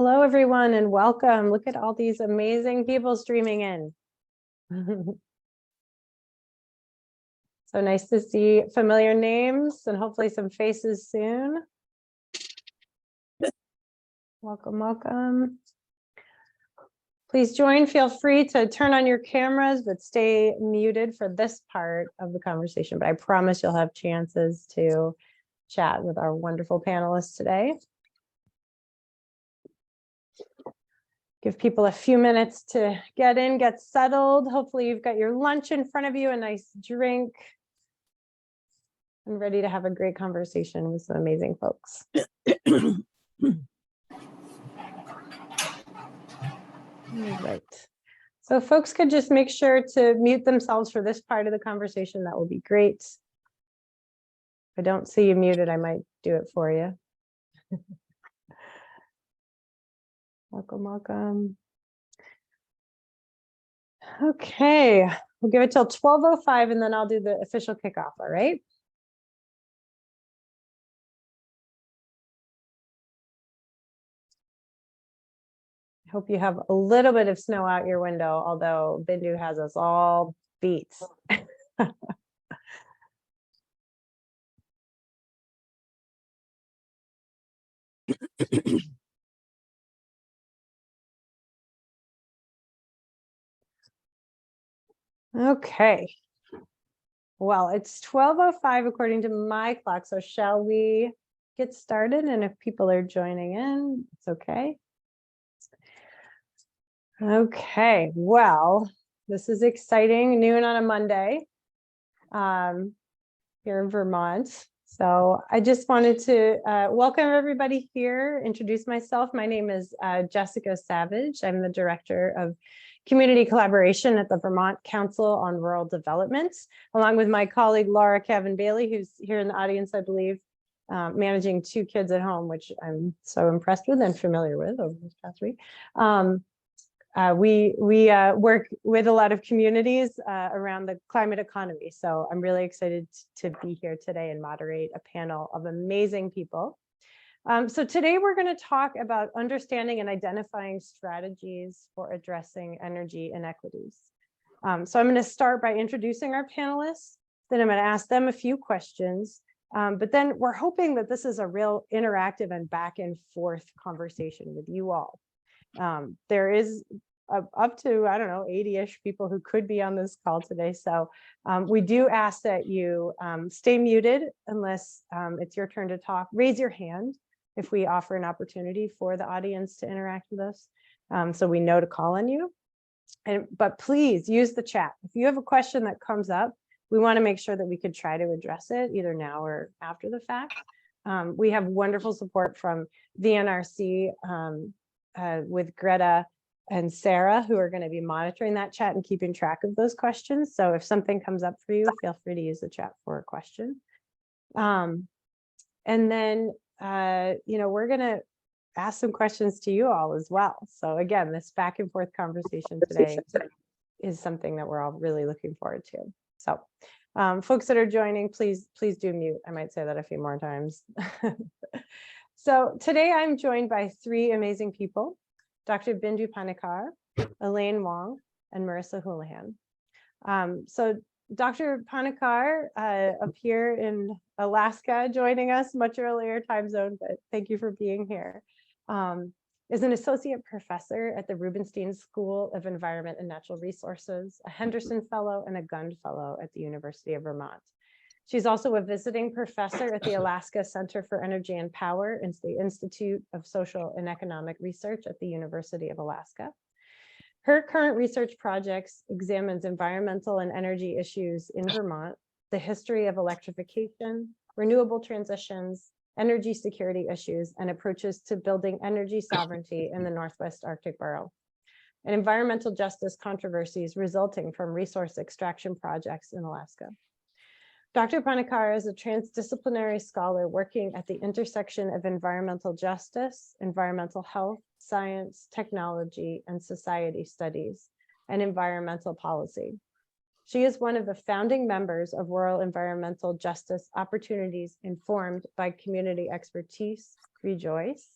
Hello, everyone, and welcome. Look at all these amazing people streaming in. So nice to see familiar names and hopefully some faces soon. Welcome, welcome. Please join. Feel free to turn on your cameras, but stay muted for this part of the conversation. But I promise you'll have chances to chat with our wonderful panelists today. Give people a few minutes to get in, get settled. Hopefully you've got your lunch in front of you, a nice drink, and ready to have a great conversation with some amazing folks. Right. So if folks could just make sure to mute themselves for this part of the conversation, that would be great. If I don't see you muted, I might do it for you. Welcome, welcome. Okay, we'll give it till 12:05 and then I'll do the official kickoff, all right? I hope you have a little bit of snow out your window, although Bindu has us all beat. Okay. Well, it's 12:05 according to my clock, so shall we get started? And if people are joining in, it's okay. Okay, well, this is exciting, noon on a Monday here in Vermont. So I just wanted to welcome everybody here, introduce myself. My name is Jessica Savage. I'm the Director of Community Collaboration at the Vermont Council on Rural Development, along with my colleague Laura Cavan-Bailey, who's here in the audience, I believe, managing 2 kids at home, which I'm so impressed with and familiar with over this past week. We work with a lot of communities around the climate economy. So I'm really excited to be here today and moderate a panel of amazing people. So today we're going to talk about understanding and identifying strategies for addressing energy inequities. So I'm going to start by introducing our panelists, then I'm going to ask them a few questions, but then we're hoping that this is a real interactive and back and forth conversation with you all. There is up to, I don't know, 80-ish people who could be on this call today. So we do ask that you stay muted unless it's your turn to talk. Raise your hand if we offer an opportunity for the audience to interact with us, so we know to call on you. But please use the chat. If you have a question that comes up, we want to make sure that we could try to address it either now or after the fact. We have wonderful support from the NRC with Greta and Sarah, who are going to be monitoring that chat and keeping track of those questions. So if something comes up for you, feel free to use the chat for a question. And then, we're going to ask some questions to you all as well. So again, this back and forth conversation today is something that we're all really looking forward to. So folks that are joining, please do mute. I might say that a few more times. So today I'm joined by 3 amazing people, Dr. Bindu Pannikar, Elaine Wong, and Marissa Houlihan. So Dr. Pannikar up here in Alaska, joining us much earlier time zone, but thank you for being here, is an associate professor at the Rubenstein School of Environment and Natural Resources, a Henderson Fellow, and a Gund Fellow at the University of Vermont. She's also a visiting professor at the Alaska Center for Energy and Power and the Institute of Social and Economic Research at the University of Alaska. Her current research projects examines environmental and energy issues in Vermont, the history of electrification, renewable transitions, energy security issues, and approaches to building energy sovereignty in the Northwest Arctic borough, and environmental justice controversies resulting from resource extraction projects in Alaska. Dr. Pannikar is a transdisciplinary scholar working at the intersection of environmental justice, environmental health, science, technology, and society studies, and environmental policy. She is one of the founding members of Rural Environmental Justice Opportunities Informed by Community Expertise, REJOICE,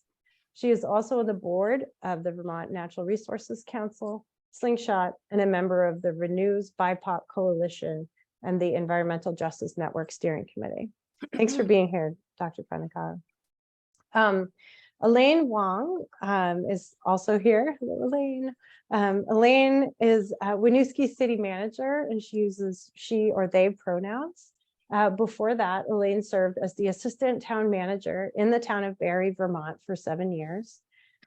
She is also on the board of the Vermont Natural Resources Council, Slingshot, and a member of the Renews BIPOC Coalition and the Environmental Justice Network Steering Committee. Thanks for being here, Dr. Pannikar. Elaine Wong is also here. Hello, Elaine. Elaine is Winooski City Manager, and she uses she or they pronouns. Before that, Elaine served as the Assistant Town Manager in the town of Barre, Vermont for 7 years.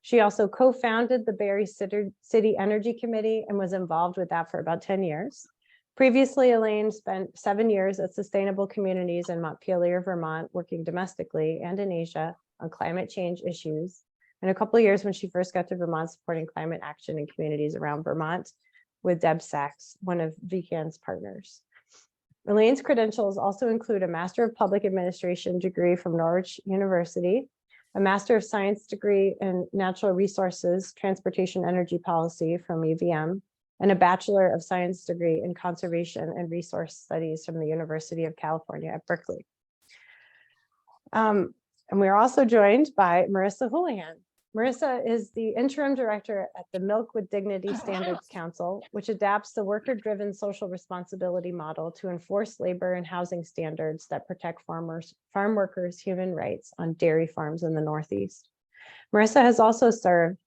She also co-founded the Barre City Energy Committee and was involved with that for about 10 years. Previously, Elaine spent 7 years at Sustainable Communities in Montpelier, Vermont, working domestically and in Asia on climate change issues. And a couple of years when she first got to Vermont, supporting climate action in communities around Vermont with Deb Sachs, one of VECAN's partners. Elaine's credentials also include a Master of Public Administration degree from Norwich University, a Master of Science degree in Natural Resources, Transportation, Energy Policy from UVM, and a Bachelor of Science degree in Conservation and Resource Studies from the University of California at Berkeley. And we're also joined by Marissa Houlihan. Marissa is the interim director at the Milk with Dignity Standards Council, which adapts the worker-driven social responsibility model to enforce labor and housing standards that protect farm workers' human rights on dairy farms in the Northeast. Marissa has also served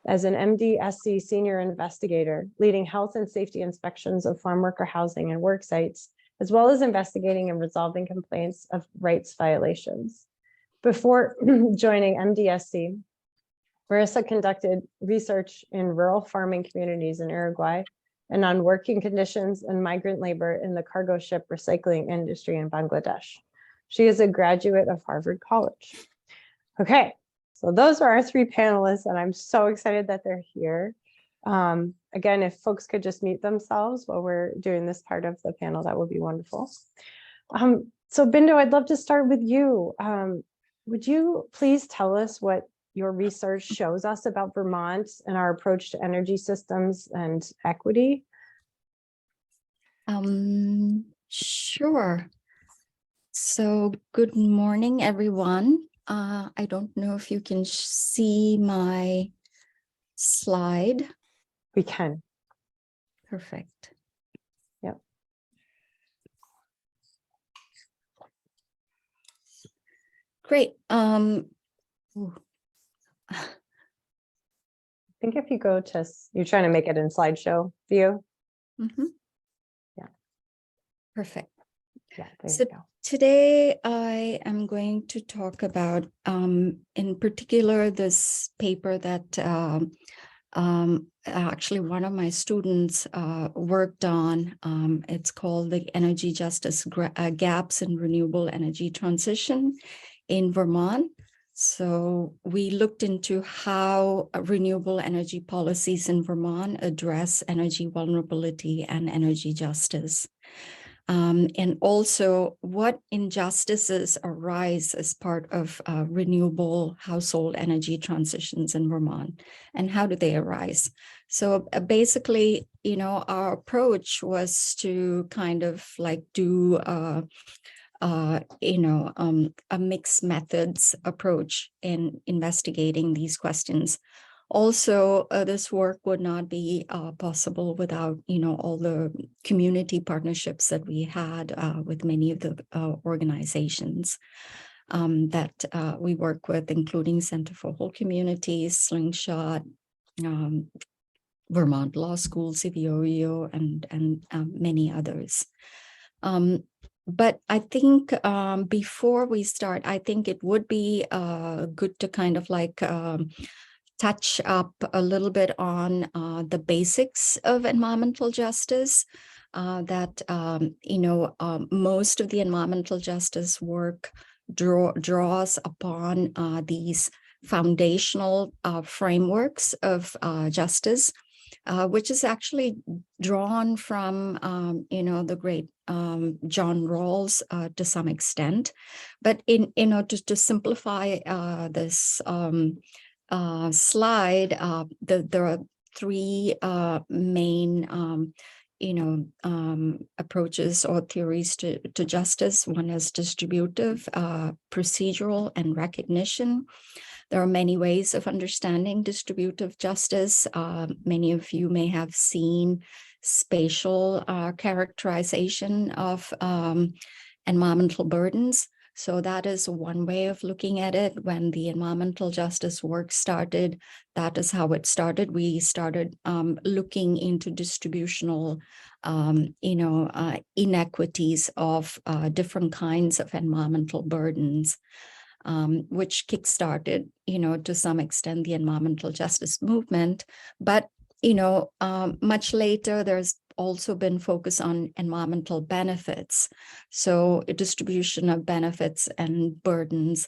as an MDSC senior investigator, leading health and safety inspections of farm worker housing and work sites, as well as investigating and resolving complaints of rights violations. Before joining MDSC, Marissa conducted research in rural farming communities in Uruguay and on working conditions and migrant labor in the cargo ship recycling industry in Bangladesh. She is a graduate of Harvard College. Okay, so those are our 3 panelists, and I'm so excited that they're here. Again, if folks could just mute themselves while we're doing this part of the panel, that would be wonderful. So Bindu, I'd love to start with you. Would you please tell us what your research shows us about Vermont and our approach to energy systems and equity? Sure. So good morning, everyone. I don't know if you can see my slide. We can. Perfect. Yep. Great. I think if you go to, you're trying to make it in slideshow view. Mm-hmm. Yeah. Perfect. Yeah, there So you go. today I am going to talk about, in particular, this paper that actually one of my students worked on. It's called the Energy Justice Gaps in Renewable Energy Transition in Vermont. So we looked into how renewable energy policies in Vermont address energy vulnerability and energy justice. And also what injustices arise as part of renewable household energy transitions in Vermont, and how do they arise? So basically, our approach was to kind of like do a mixed methods approach in investigating these questions. Also, this work would not be possible without, all the community partnerships that we had with many of the organizations that we work with, including Center for Whole Communities, Slingshot, Vermont Law School, CVOEO, and many others. But I think before we start, I think it would be good to kind of like touch up a little bit on the basics of environmental justice, that, most of the environmental justice work draws upon these foundational frameworks of justice, which is actually drawn from, the great John Rawls to some extent. But to simplify this slide, there are 3 main approaches or theories to justice. One is distributive, procedural, and recognition. There are many ways of understanding distributive justice. Many of you may have seen spatial characterization of environmental burdens. So that is one way of looking at it. When the environmental justice work started, that is how it started. We started looking into distributional, inequities of different kinds of environmental burdens, which kickstarted, to some extent, the environmental justice movement. But, much later, there's also been focus on environmental benefits. So a distribution of benefits and burdens,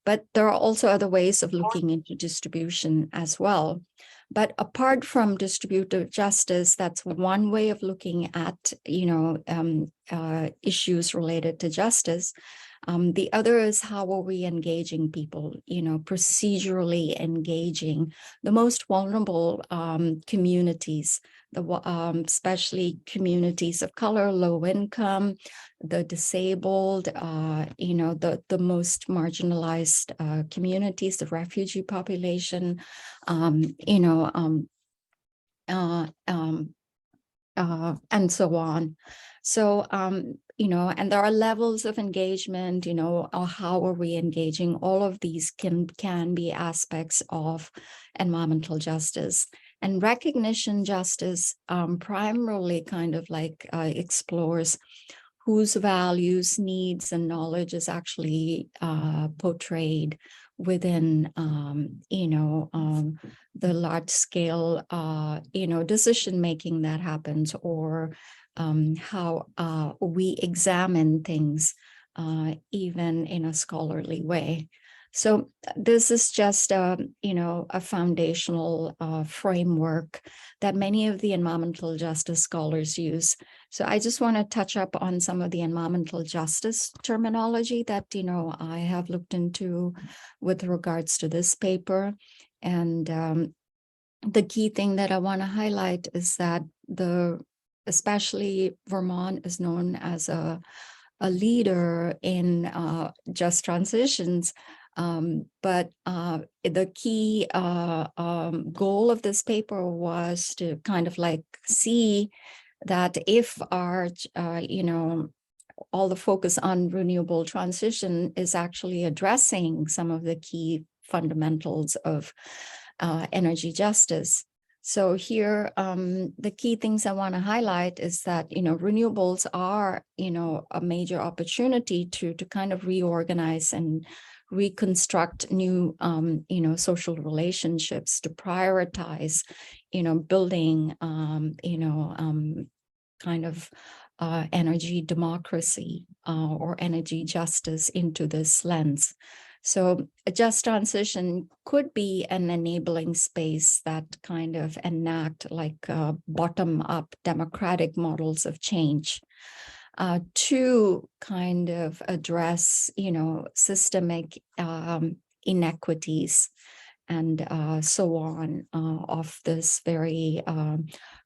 but there are also other ways of looking into distribution as well. But apart from distributive justice, that's one way of looking at, issues related to justice. The other is how are we engaging people, procedurally engaging the most vulnerable communities, especially communities of color, low income, the disabled, the most marginalized communities, the refugee population, and so on. So, and there are levels of engagement, or how are we engaging? All of these can be aspects of environmental justice. And recognition justice primarily kind of like explores whose values, needs, and knowledge is actually portrayed within, the large scale, decision making that happens, or how we examine things, even in a scholarly way. So this is just a foundational framework that many of the environmental justice scholars use. So I just want to touch up on some of the environmental justice terminology that, I have looked into with regards to this paper. And the key thing that I want to highlight is that especially Vermont is known as a leader in just transitions. But the key goal of this paper was to kind of like see that if our, all the focus on renewable transition is actually addressing some of the key fundamentals of energy justice. So here, the key things I want to highlight is that, renewables are, a major opportunity to kind of reorganize and reconstruct new, social relationships, to prioritize, building, kind of energy democracy or energy justice into this lens. So a just transition could be an enabling space that kind of enact like bottom-up democratic models of change to kind of address, systemic inequities and so on of this very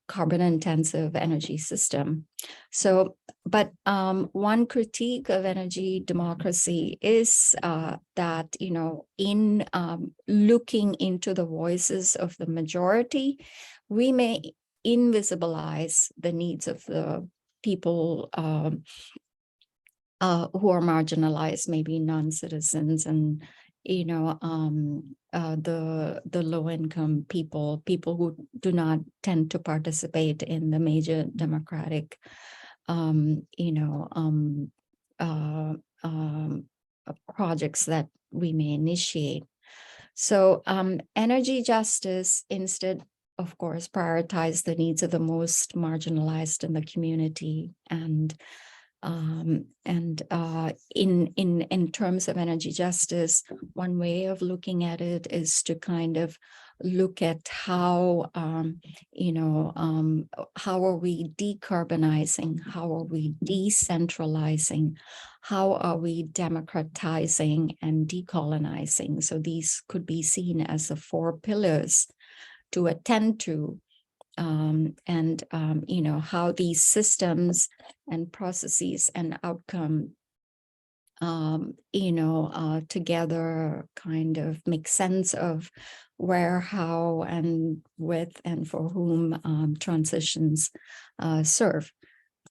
carbon-intensive energy system. So, but one critique of energy democracy is that, in looking into the voices of the majority, we may invisibilize the needs of the people who are marginalized, maybe non-citizens, and the low-income people who do not tend to participate in the major democratic, projects that we may initiate. So energy justice instead, of course, prioritize the needs of the most marginalized in the community, and in terms of energy justice, one way of looking at it is to kind of look at how, how are we decarbonizing, how are we decentralizing, how are we democratizing and decolonizing. So these could be seen as the 4 pillars to attend to. How these systems and processes and outcome together kind of make sense of where, how, and with, and for whom transitions serve.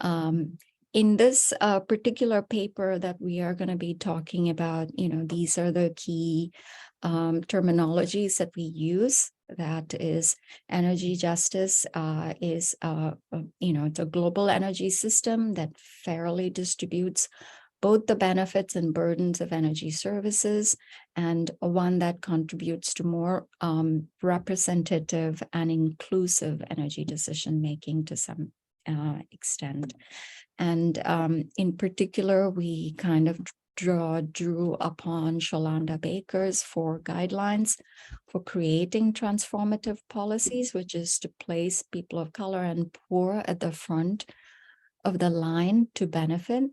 In this particular paper that we are going to be talking about, these are the key terminologies that we use. That is, energy justice is, it's a global energy system that fairly distributes both the benefits and burdens of energy services, and one that contributes to more representative and inclusive energy decision-making to some extent. And in particular, we kind of drew upon Shalonda Baker's 4 guidelines for creating transformative policies, which is to place people of color and poor at the front of the line to benefit,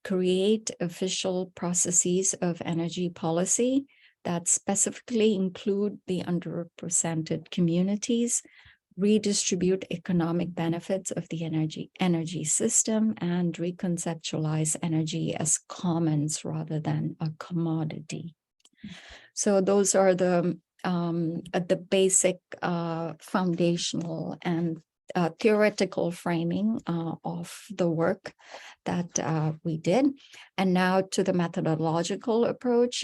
create official processes of energy policy that specifically include the underrepresented communities, redistribute economic benefits of the energy system, and reconceptualize energy as commons rather than a commodity. So those are the basic foundational and theoretical framing of the work that we did. And now to the methodological approach.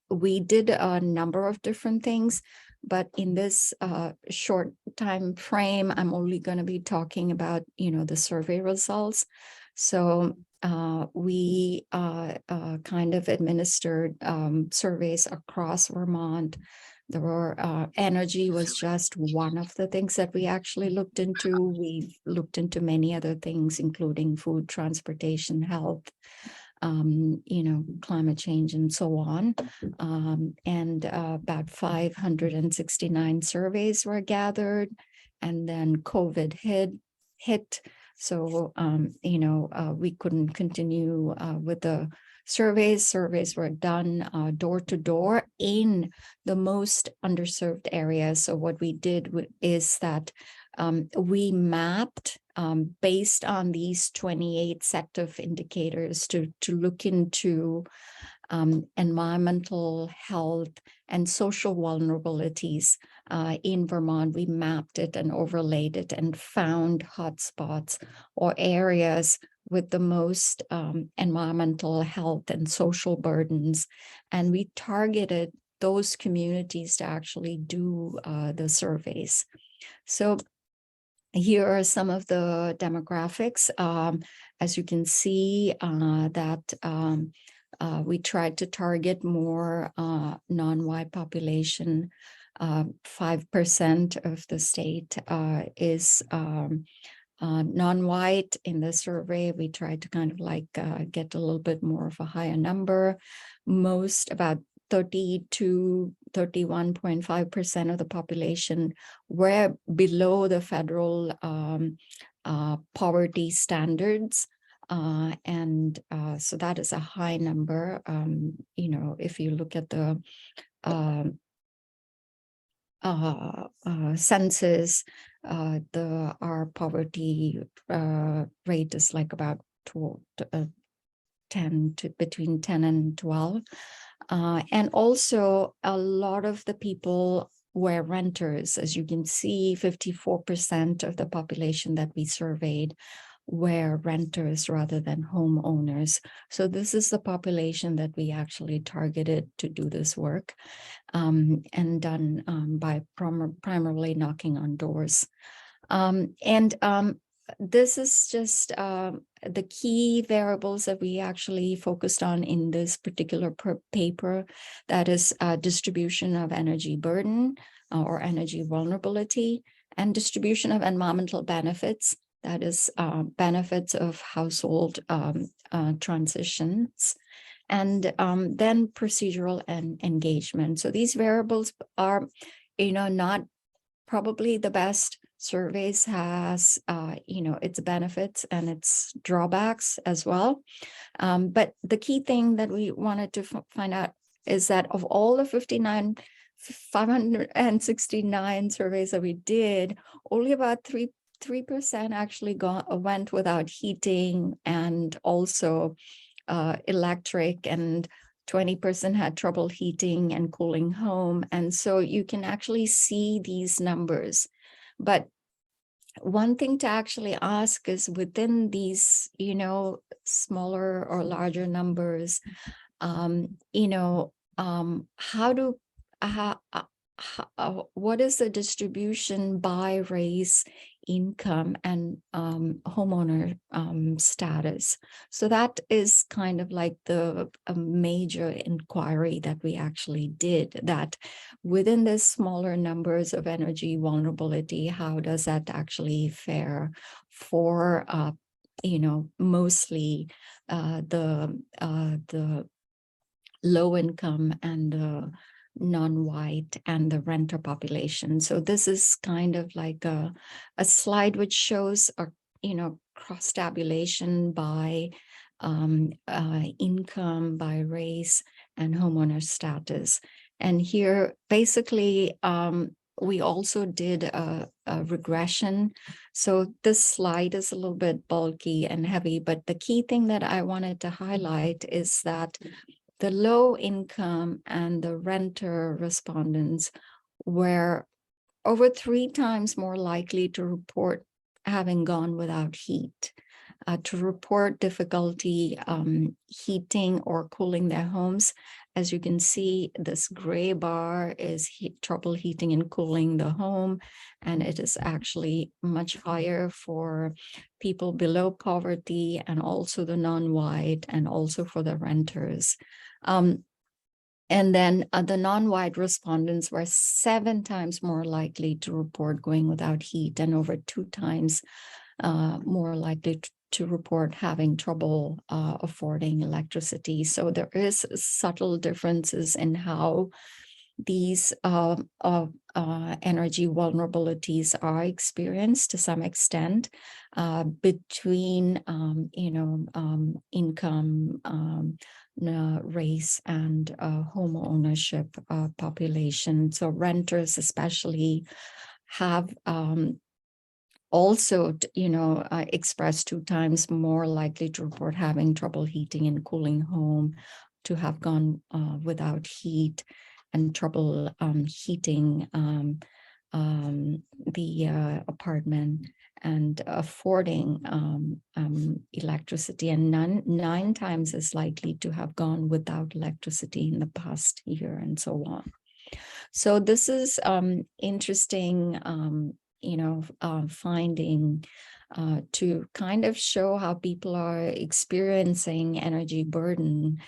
We did a number of different things, but in this short time frame, I'm only going to be talking about, the survey results. So we kind of administered surveys across Vermont. There were energy was just one of the things that we actually looked into. We looked into many other things, including food, transportation, health, climate change, and so on. And about 569 surveys were gathered, and then COVID hit. So, we couldn't continue with the surveys. Surveys were done door to door in the most underserved areas. So what we did is that we mapped based on these 28 set of indicators to look into environmental health and social vulnerabilities in Vermont. We mapped it and overlaid it and found hotspots or areas with the most environmental health and social burdens. And we targeted those communities to actually do the surveys. So here are some of the demographics. As you can see, that we tried to target more non-white population. 5% of the state is non-white. In the survey, we tried to kind of get a little bit more of a higher number. About 30 to 31.5% of the population were below the federal poverty standards. And so that is a high number. If you look at the census, our poverty rate is like about between 10 and 12. And also a lot of the people were renters. As you can see, 54% of the population that we surveyed were renters rather than homeowners. So this is the population that we actually targeted to do this work, and done by primarily knocking on doors. This is just the key variables that we actually focused on in this particular paper. That is distribution of energy burden or energy vulnerability, and distribution of environmental benefits. That is benefits of household transitions, and then procedural and engagement. So these variables are, not probably the best. Surveys has, its benefits and its drawbacks as well. But the key thing that we wanted to find out is that of all the 569 surveys that we did, only about 3% actually went without heating, and also electric, and 20% had trouble heating and cooling home. And so you can actually see these numbers. But one thing to actually ask is, within these, smaller or larger numbers, what is the distribution by race, income, and homeowner status? So that is kind of like a major inquiry that we actually did, that within the smaller numbers of energy vulnerability, how does that actually fare for mostly the low income and the non-white and the renter population. So this is kind of like a slide which shows a cross tabulation by income, by race, and homeowner status. And here basically we also did a regression. So this slide is a little bit bulky and heavy, but the key thing that I wanted to highlight is that the low income and the renter respondents were over 3 times more likely to report having gone without heat, to report difficulty heating or cooling their homes. As you can see, this gray bar is trouble heating and cooling the home, and it is actually much higher for people below poverty, and also the non-white, and also for the renters. And then the non-white respondents were 7 times more likely to report going without heat, and over 2 times more likely to report having trouble affording electricity. So there is subtle differences in how these energy vulnerabilities are experienced to some extent between income, race, and home ownership population. So renters especially have also expressed 2 times more likely to report having trouble heating and cooling home, to have gone without heat, and trouble heating the apartment, and affording electricity, and 9 times as likely to have gone without electricity in the past year, and so on. So this is interesting finding to kind of show how people are experiencing energy burden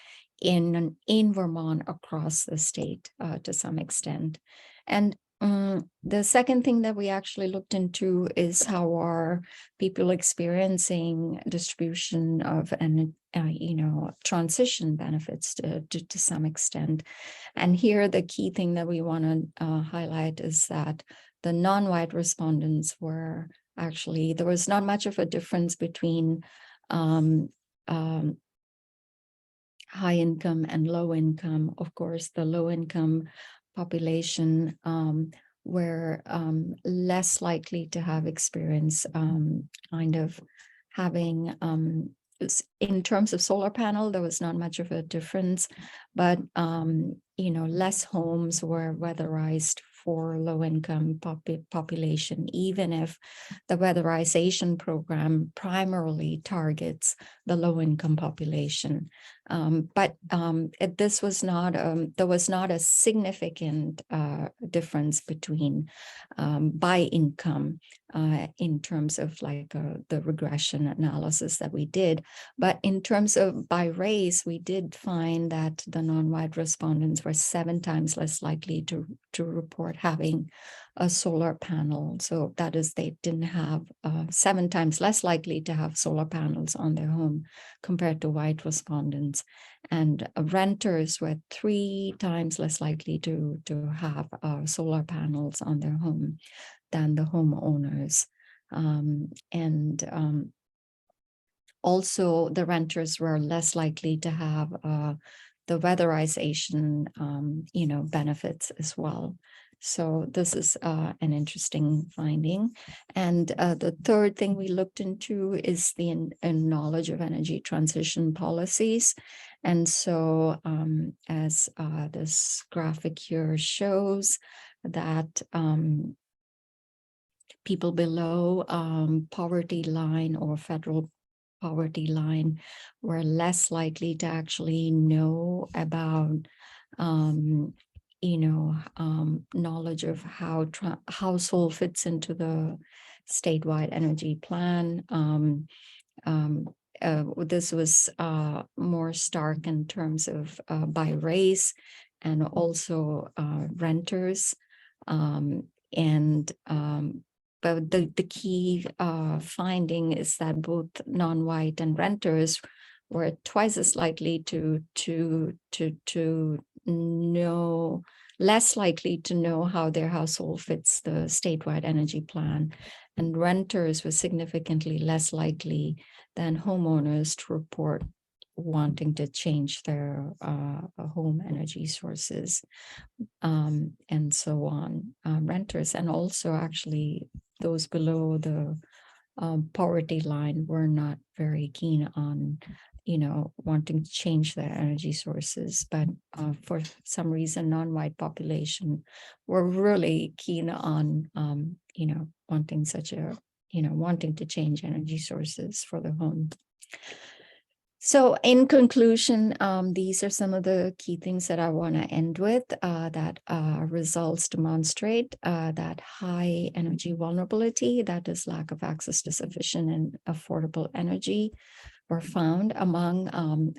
in Vermont across the state to some extent. And the second thing that we actually looked into is how are people experiencing distribution of transition benefits to some extent. And here the key thing that we want to highlight is that the non-white respondents were actually, there was not much of a difference between high income and low income. Of course, the low income population were less likely to have experience kind of having, in terms of solar panel, there was not much of a difference, but less homes were weatherized for low-income population, even if the weatherization program primarily targets the low-income population. But this was not, there was not a significant difference between by income in terms of like the regression analysis that we did. But in terms of by race, we did find that the non-white respondents were 7 times less likely to report having a solar panel. So that is, they didn't have 7 times less likely to have solar panels on their home compared to white respondents. And renters were 3 times less likely to have solar panels on their home than the homeowners. Also, the renters were less likely to have the weatherization, benefits as well. So this is an interesting finding. And the third thing we looked into is the knowledge of energy transition policies. And so as this graphic here shows, that people below poverty line or federal poverty line were less likely to actually know about knowledge of how household fits into the statewide energy plan. This was more stark in terms of by race and also renters. But the key finding is that both non-white and renters were twice as likely to know, less likely to know how their household fits the statewide energy plan, and renters were significantly less likely than homeowners to report wanting to change their home energy sources, and so on. Renters and also actually those below the poverty line were not very keen on wanting to change their energy sources, but for some reason non-white population were really keen on wanting wanting to change energy sources for the home. So in conclusion, these are some of the key things that I want to end with, that results demonstrate that high energy vulnerability, that is lack of access to sufficient and affordable energy, were found among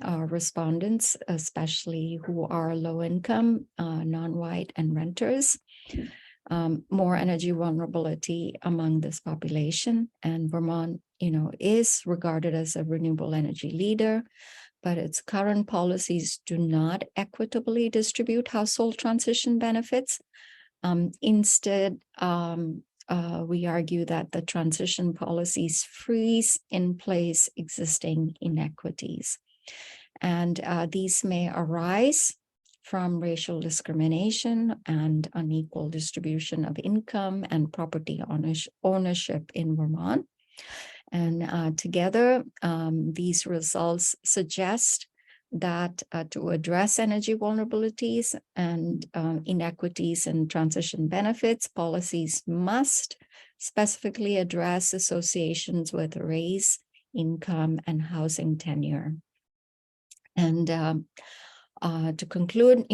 our respondents, especially who are low income, non-white and renters. More energy vulnerability among this population, and Vermont is regarded as a renewable energy leader, but its current policies do not equitably distribute household transition benefits. Instead, we argue that the transition policies freeze in place existing inequities. And these may arise from racial discrimination and unequal distribution of income and property ownership in Vermont. And together, these results suggest that to address energy vulnerabilities and inequities in transition benefits, policies must specifically address associations with race, income, and housing tenure. And to conclude,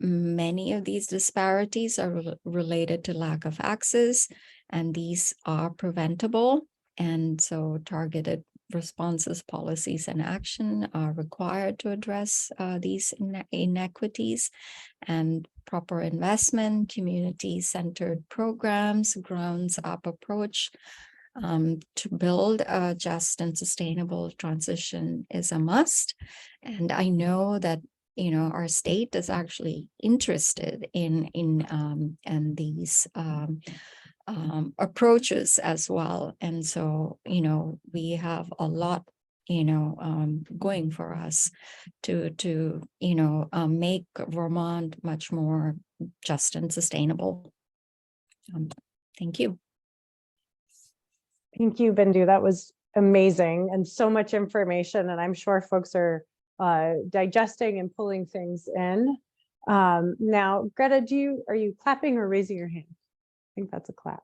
many of these disparities are related to lack of access, and these are preventable. And so targeted responses, policies, and action are required to address these inequities, and proper investment, community-centered programs, grounds-up approach to build a just and sustainable transition is a must. And I know that our state is actually interested in these approaches as well. And so, we have a lot, going for us to make Vermont much more just and sustainable. Thank you. Thank you, Bindu. That was amazing and so much information. And I'm sure folks are digesting and pulling things in. Now, Greta, are you clapping or raising your hand? I think that's a clap.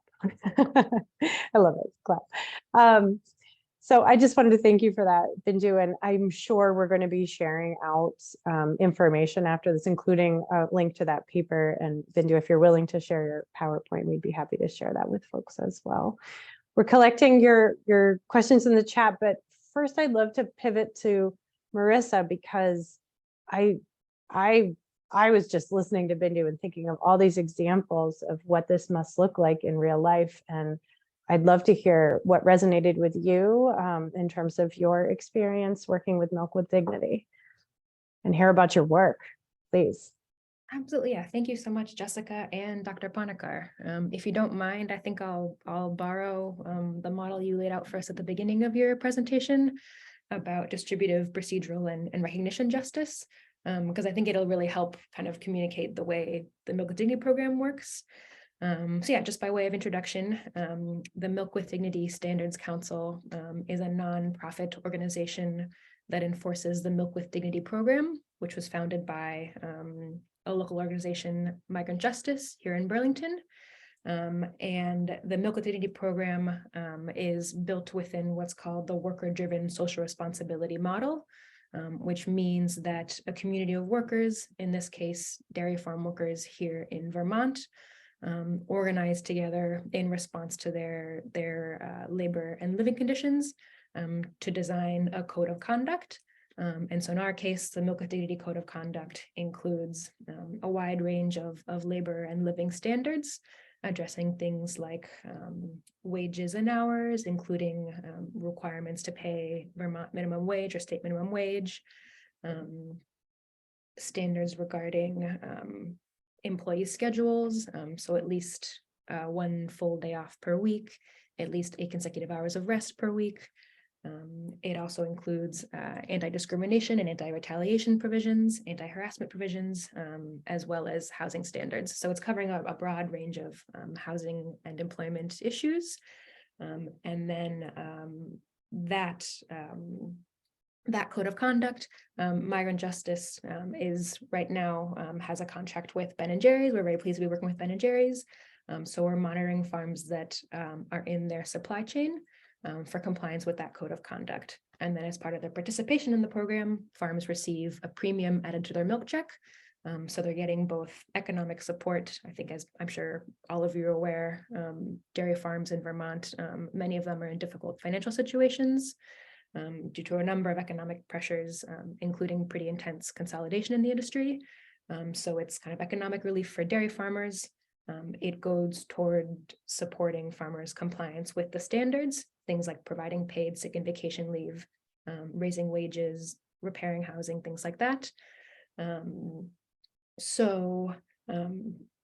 I love it. Clap. So I just wanted to thank you for that, Bindu, and I'm sure we're going to be sharing out information after this, including a link to that paper. And Bindu, if you're willing to share your PowerPoint, we'd be happy to share that with folks as well. We're collecting your questions in the chat, but first I'd love to pivot to Marissa, because I was just listening to Bindu and thinking of all these examples of what this must look like in real life. And I'd love to hear what resonated with you in terms of your experience working with Milk with Dignity, and hear about your work, please. Absolutely, yeah. Thank you so much, Jessica and Dr. Pannikar. If you don't mind, I think I'll borrow the model you laid out for us at the beginning of your presentation about distributive, procedural, and recognition justice. because I think it'll really help kind of communicate the way the Milk with Dignity program works. So yeah, just by way of introduction, the Milk with Dignity Standards Council is a nonprofit organization that enforces the Milk with Dignity program, which was founded by a local organization, MicroTransit, here in Burlington. And the Milk with Dignity program is built within what's called the worker-driven social responsibility model, which means that a community of workers, in this case, dairy farm workers here in Vermont, organized together in response to their labor and living conditions to design a code of conduct. And so in our case, the Milk with Dignity Code of Conduct includes a wide range of labor and living standards, addressing things like wages and hours, including requirements to pay Vermont minimum wage or state minimum wage, standards regarding employee schedules, so at least 1 full day off per week, at least 8 consecutive hours of rest per week. It also includes anti-discrimination and anti-retaliation provisions, anti-harassment provisions, as well as housing standards. So it's covering a broad range of housing and employment issues. And then that code of conduct, Migrant Justice is right now has a contract with Ben & Jerry's. We're very pleased to be working with Ben & Jerry's. So we're monitoring farms that are in their supply chain for compliance with that code of conduct. And then as part of their participation in the program, farms receive a premium added to their milk check. So they're getting both economic support. I think, as I'm sure all of you are aware, dairy farms in Vermont, many of them are in difficult financial situations due to a number of economic pressures, including pretty intense consolidation in the industry. So it's kind of economic relief for dairy farmers. It goes toward supporting farmers' compliance with the standards, things like providing paid sick and vacation leave, raising wages, repairing housing, things like that.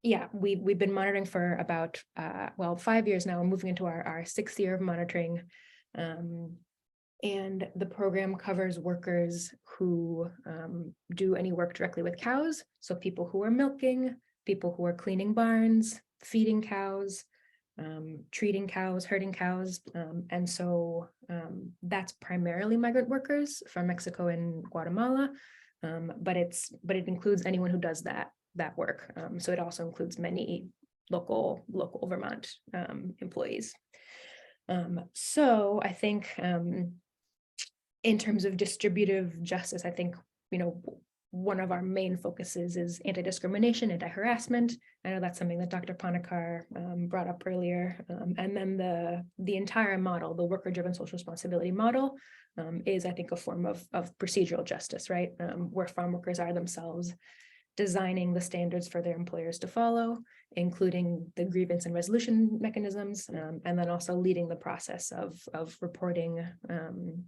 Yeah, we've been monitoring for about 5 years now. We're moving into our 6th year of monitoring. And the program covers workers who do any work directly with cows. So people who are milking, people who are cleaning barns, feeding cows, treating cows, herding cows. And so that's primarily migrant workers from Mexico and Guatemala. But it includes anyone who does that work. So it also includes many local Vermont employees. So I think in terms of distributive justice, I think, one of our main focuses is anti-discrimination, anti-harassment. I know that's something that Dr. Pannikar brought up earlier. And then the entire model, the worker-driven social responsibility model, is, I think, a form of procedural justice, right? Where farm workers are themselves designing the standards for their employers to follow, including the grievance and resolution mechanisms, and then also leading the process of reporting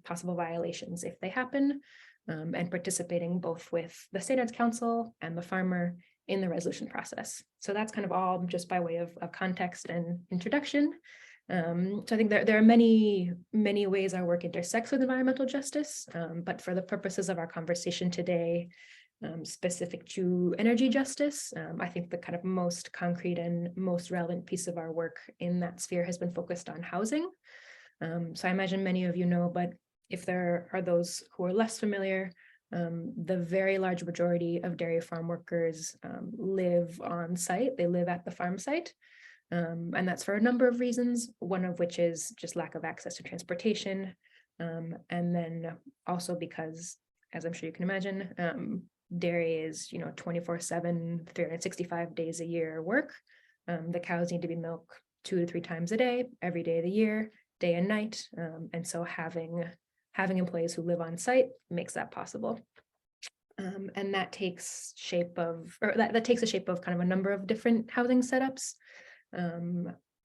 possible violations if they happen, and participating both with the Standards Council and the farmer in the resolution process. So that's kind of all just by way of context and introduction. So I think there are many ways our work intersects with environmental justice, but for the purposes of our conversation today, specific to energy justice, I think the kind of most concrete and most relevant piece of our work in that sphere has been focused on housing. So I imagine many of you know, but if there are those who are less familiar, the very large majority of dairy farm workers live on site. They live at the farm site. And that's for a number of reasons, one of which is just lack of access to transportation. And then also because, as I'm sure you can imagine, dairy is 24/7, 365 days a year work. The cows need to be milked 2 to 3 times a day, every day of the year, day and night. And so having employees who live on site makes that possible. And that takes that takes the shape of kind of a number of different housing setups.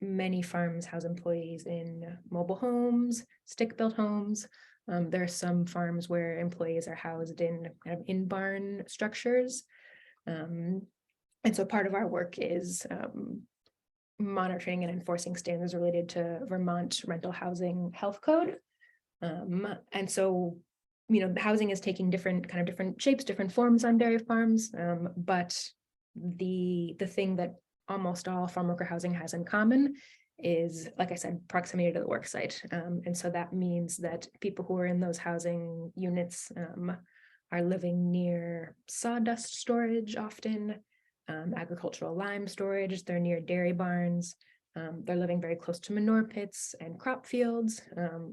Many farms house employees in mobile homes, stick-built homes. There are some farms where employees are housed in kind of in-barn structures. And so part of our work is monitoring and enforcing standards related to Vermont Rental Housing Health Code. And so the housing is taking different shapes, different forms on dairy farms, but the thing that almost all farm worker housing has in common is, like I said, proximity to the work site. And so that means that people who are in those housing units are living near sawdust storage often, agricultural lime storage, they're near dairy barns, they're living very close to manure pits and crop fields,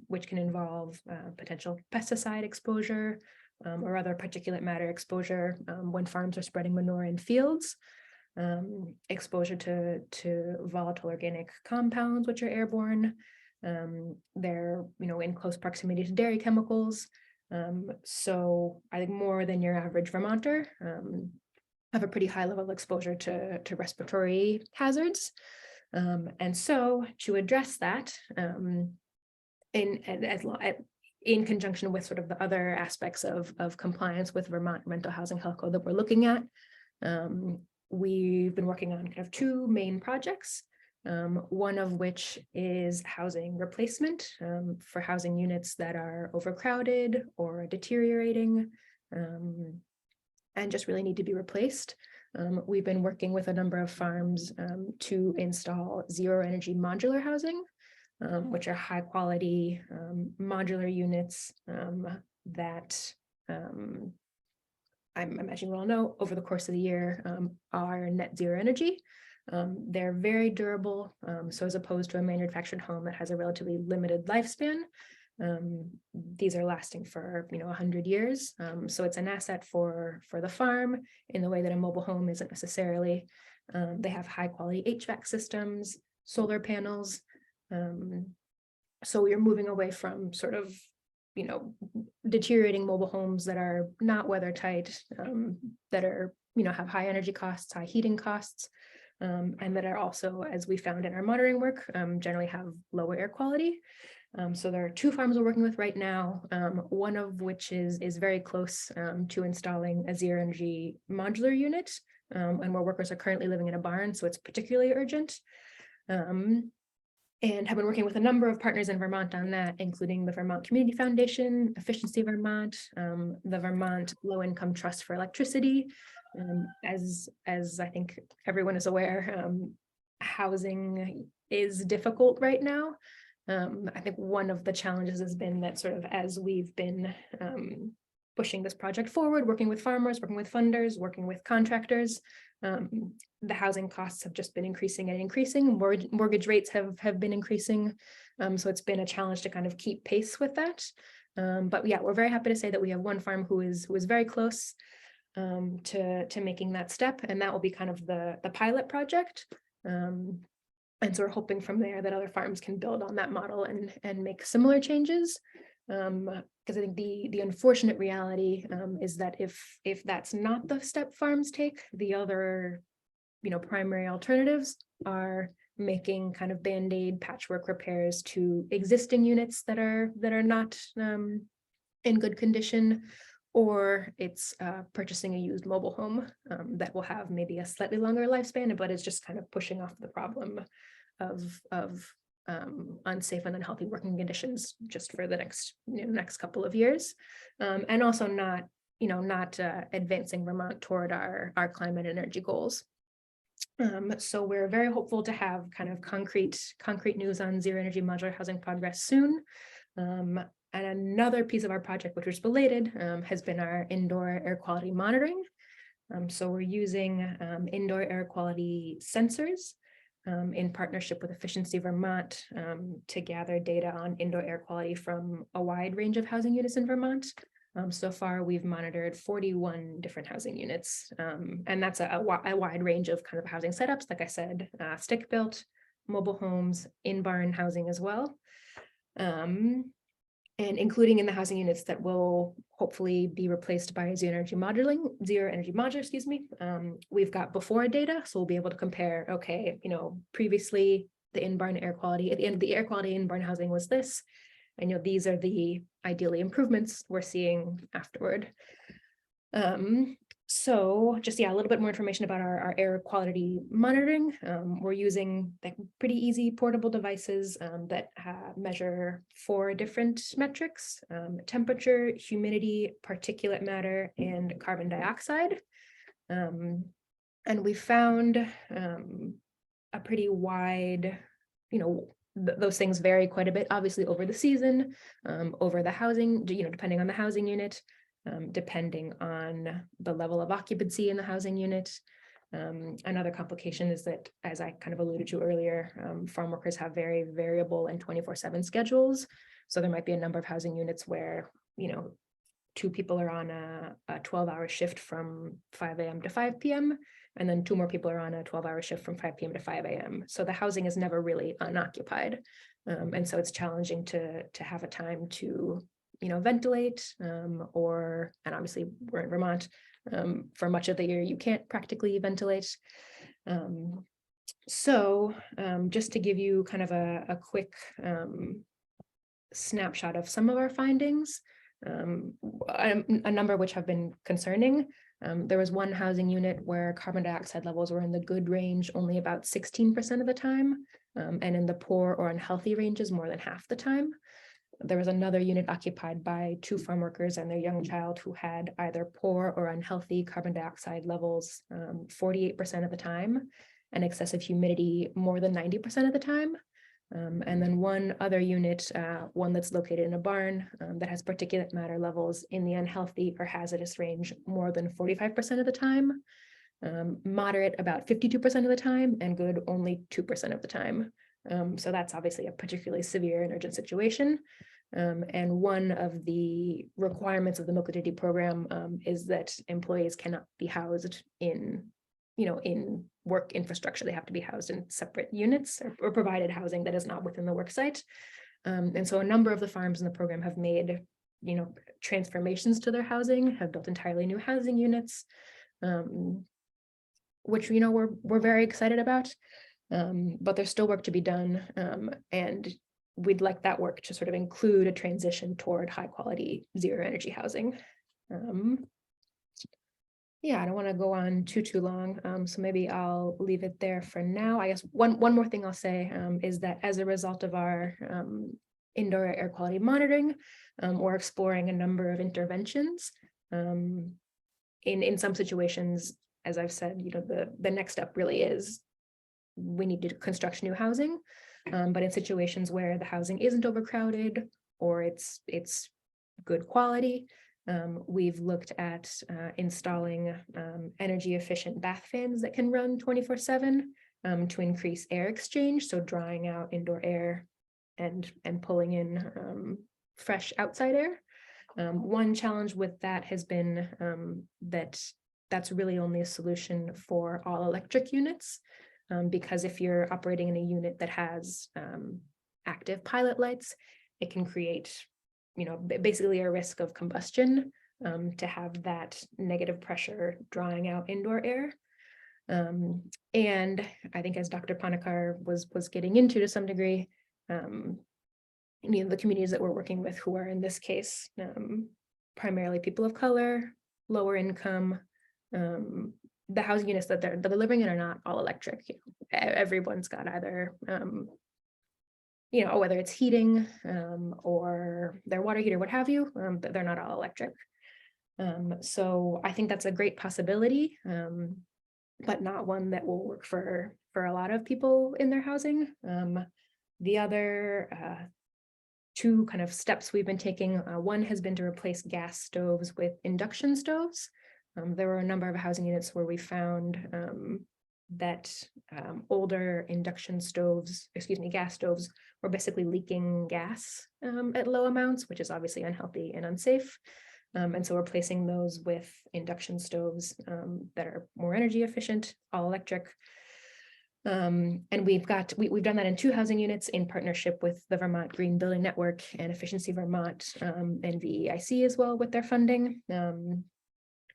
which can involve potential pesticide exposure or other particulate matter exposure when farms are spreading manure in fields. Exposure to volatile organic compounds, which are airborne. They're, in close proximity to dairy chemicals. So I think more than your average Vermonter have a pretty high level of exposure to respiratory hazards. And so to address that, in conjunction with sort of the other aspects of compliance with Vermont Rental Housing Health Code that we're looking at, we've been working on kind of two main projects, one of which is housing replacement for housing units that are overcrowded or deteriorating and just really need to be replaced. We've been working with a number of farms to install zero energy modular housing, which are high quality modular units that I'm imagining we all know over the course of the year are net zero energy. They're very durable. So as opposed to a manufactured home that has a relatively limited lifespan, these are lasting for 100 years. So it's an asset for the farm in the way that a mobile home isn't necessarily. They have high quality HVAC systems, solar panels. So you're moving away from sort of deteriorating mobile homes that are not weather tight, that are have high energy costs, high heating costs, and that are also, as we found in our monitoring work, generally have lower air quality. So there are two farms we're working with right now, one of which is very close to installing a zero energy modular unit, and where workers are currently living in a barn, so it's particularly urgent. And have been working with a number of partners in Vermont on that, including the Vermont Community Foundation, Efficiency Vermont, the Vermont Low Income Trust for Electricity. As I think everyone is aware, housing is difficult right now. I think one of the challenges has been that sort of as we've been pushing this project forward, working with farmers, working with funders, working with contractors, the housing costs have just been increasing and increasing. Mortgage rates have been increasing. So it's been a challenge to kind of keep pace with that. But yeah, we're very happy to say that we have one farm who is very close to making that step. And that will be kind of the pilot project. And so we're hoping from there that other farms can build on that model and make similar changes. Because I think the unfortunate reality is that if that's not the step farms take, the other primary alternatives are making kind of band-aid patchwork repairs to existing units that are not in good condition, or it's purchasing a used mobile home that will have maybe a slightly longer lifespan, but it's just kind of pushing off the problem of unsafe and unhealthy working conditions just for the next couple of years, and also not advancing Vermont toward our climate and energy goals. So we're very hopeful to have kind of concrete news on zero energy modular housing progress soon. And another piece of our project, which was related, has been our indoor air quality monitoring. So we're using indoor air quality sensors in partnership with Efficiency Vermont to gather data on indoor air quality from a wide range of housing units in Vermont. So far, we've monitored 41 different housing units, and that's a wide range of kind of housing setups, like I said, stick-built, mobile homes, in-barn housing as well, and including in the housing units that will hopefully be replaced by zero energy modular, we've got before data, so we'll be able to compare, okay, previously the in-barn air quality, at the end, the air quality in-barn housing was this, and these are the ideally improvements we're seeing afterward. So just, yeah, a little bit more information about our air quality monitoring. We're using like pretty easy portable devices that measure 4 different metrics: temperature, humidity, particulate matter, and carbon dioxide. And we found a pretty wide, those things vary quite a bit, obviously over the season, over the housing, depending on the housing unit. Depending on the level of occupancy in the housing unit. Another complication is that, as I kind of alluded to earlier, farm workers have very variable and 24/7 schedules. So there might be a number of housing units where, 2 people are on a 12-hour shift from 5 a.m. to 5 p.m. And then 2 more people are on a 12-hour shift from 5 p.m. to 5 a.m. So the housing is never really unoccupied. And so it's challenging to have a time to ventilate, and obviously we're in Vermont, for much of the year, you can't practically ventilate. So just to give you kind of a quick snapshot of some of our findings, a number of which have been concerning. There was one housing unit where carbon dioxide levels were in the good range only about 16% of the time, and in the poor or unhealthy ranges more than half the time. There was another unit occupied by 2 farm workers and their young child who had either poor or unhealthy carbon dioxide levels 48% of the time, and excessive humidity more than 90% of the time. And then one other unit, one that's located in a barn, that has particulate matter levels in the unhealthy or hazardous range more than 45% of the time, moderate about 52% of the time, and good only 2% of the time. So that's obviously a particularly severe and urgent situation. And one of the requirements of the MicroTransit program is that employees cannot be housed in work infrastructure. They have to be housed in separate units or provided housing that is not within the work site. And so a number of the farms in the program have made, transformations to their housing, have built entirely new housing units, which, we're very excited about. But there's still work to be done, and we'd like that work to sort of include a transition toward high quality zero energy housing. Yeah, I don't want to go on too long, so maybe I'll leave it there for now. I guess one more thing I'll say is that as a result of our indoor air quality monitoring, we're exploring a number of interventions. In some situations, as I've said, the next step really is we need to construct new housing, but in situations where the housing isn't overcrowded or it's good quality, we've looked at installing energy efficient bath fans that can run 24/7 to increase air exchange, so drying out indoor air and pulling in fresh outside air. One challenge with that has been that's really only a solution for all electric units. Because if you're operating in a unit that has active pilot lights, it can create, basically a risk of combustion to have that negative pressure drawing out indoor air. And I think, as Dr. Pannikar was getting into to some degree, the communities that we're working with, who are in this case primarily people of color, lower income, the housing units that they're living in are not all electric. Everyone's got either, whether it's heating or their water heater, what have you, but they're not all electric. So I think that's a great possibility, but not one that will work for a lot of people in their housing. The other 2 kind of steps we've been taking, one has been to replace gas stoves with induction stoves. There were a number of housing units where we found that older gas stoves were basically leaking gas at low amounts, which is obviously unhealthy and unsafe. And so we're replacing those with induction stoves that are more energy efficient, all electric. And we've done that in 2 housing units in partnership with the Vermont Green Building Network and Efficiency Vermont, and VEIC as well with their funding.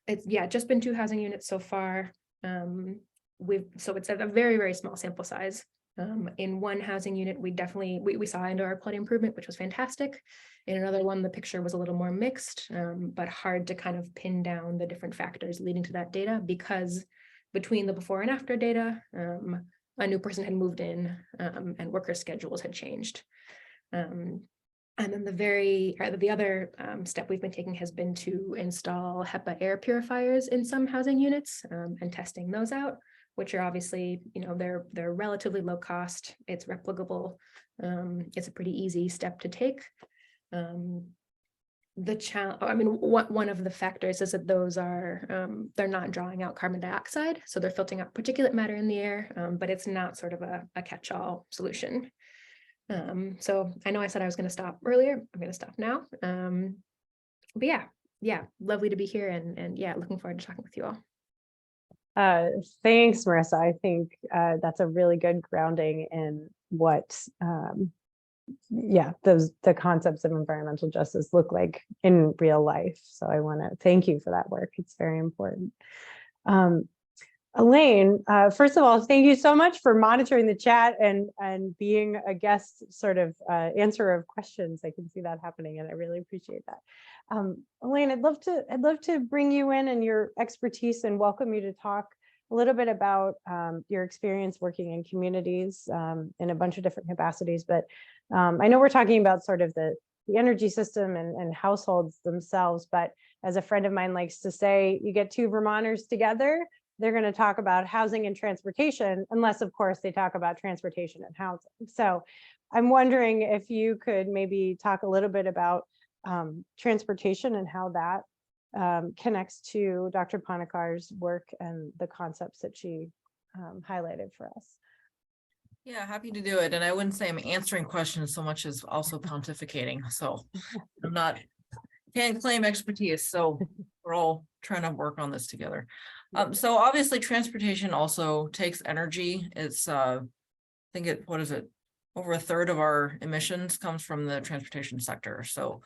It's just been 2 housing units so far. So it's at a very, very small sample size, In one housing unit, we saw indoor quality improvement, which was fantastic. In another one, the picture was a little more mixed, but hard to kind of pin down the different factors leading to that data, because between the before and after data, a new person had moved in, and worker schedules had changed. And then the other step we've been taking has been to install HEPA air purifiers in some housing units, and testing those out, which are obviously, they're relatively low cost. It's replicable. It's a pretty easy step to take. The challenge, one of the factors is that those are, they're not drawing out carbon dioxide, so they're filtering out particulate matter in the air, but it's not sort of a catch-all solution. So I know I said I was going to stop earlier. I'm going to stop now. But yeah, lovely to be here, and yeah, looking forward to talking with you all. Thanks, Marissa. I think that's a really good grounding in what, the concepts of environmental justice look like in real life. So I want to thank you for that work. It's very important. Elaine, first of all, thank you so much for monitoring the chat and being a guest sort of answer of questions. I can see that happening, and I really appreciate that. Elaine, I'd love to bring you in and your expertise and welcome you to talk a little bit about your experience working in communities in a bunch of different capacities. But I know we're talking about sort of the energy system and households themselves, but as a friend of mine likes to say, you get two Vermonters together, they're going to talk about housing and transportation, unless, of course, they talk about transportation and housing. So I'm wondering if you could maybe talk a little bit about transportation and how that connects to Dr. Pannikar's work and the concepts that she highlighted for us. Yeah, happy to do it. And I wouldn't say I'm answering questions so much as also pontificating. So can't claim expertise. So we're all trying to work on this together. So obviously transportation also takes energy. It's over a third of our emissions comes from the transportation sector. So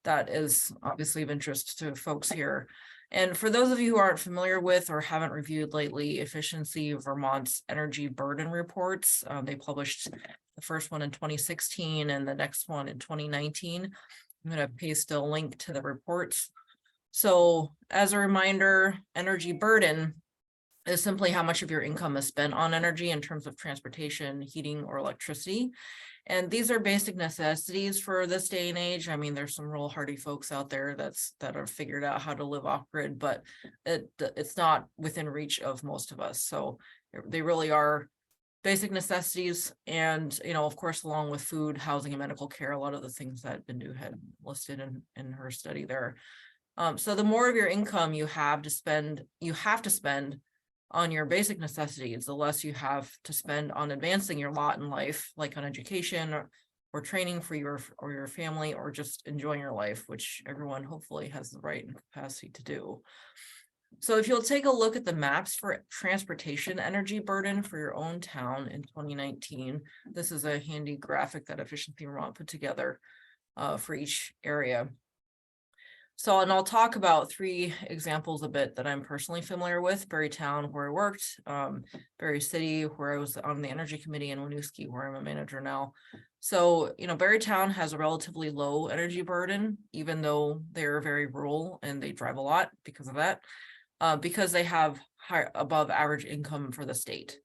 that is obviously of interest to folks here. And for those of you who aren't familiar with or haven't reviewed lately Efficiency Vermont's energy burden reports, they published the first one in 2016 and the next one in 2019. I'm going to paste a link to the reports. So as a reminder, energy burden is simply how much of your income is spent on energy in terms of transportation, heating, or electricity. And these are basic necessities for this day and age. I mean, there's some real hardy folks out there that have figured out how to live off grid, but it's not within reach of most of us. So they really are basic necessities. And, of course, along with food, housing, and medical care, a lot of the things that Bindu had listed in her study there. So the more of your income you have to spend on your basic necessities, the less you have to spend on advancing your lot in life, like on education or training for your family, or just enjoying your life, which everyone hopefully has the right and capacity to do. So if you'll take a look at the maps for transportation energy burden for your own town in 2019, this is a handy graphic that Efficiency Vermont put together for each area. So, and I'll talk about three examples a bit that I'm personally familiar with: Berrytown, where I worked, Berry City, where I was on the energy committee, and Winooski, where I'm a manager now. So, Berrytown has a relatively low energy burden, even though they're very rural and they drive a lot because of that, because they have high, above average income for the state.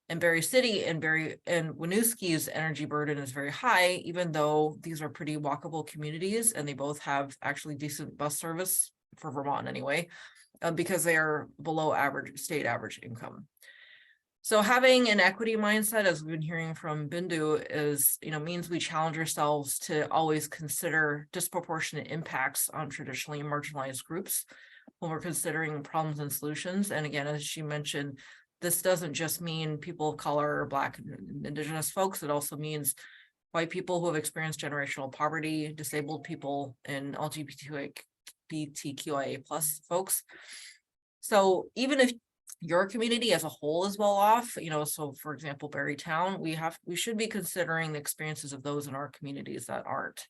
And Berry City and Winooski's energy burden is very high, even though these are pretty walkable communities, and they both have actually decent bus service for Vermont anyway, because they are below state average income. So having an equity mindset, as we've been hearing from Bindu, is means we challenge ourselves to always consider disproportionate impacts on traditionally marginalized groups when we're considering problems and solutions. And again, as she mentioned, this doesn't just mean people of color or Black and Indigenous folks. It also means white people who have experienced generational poverty, disabled people, and LGBTQIA+ folks. So even if your community as a whole is well off, so for example, Berrytown, we should be considering the experiences of those in our communities that aren't.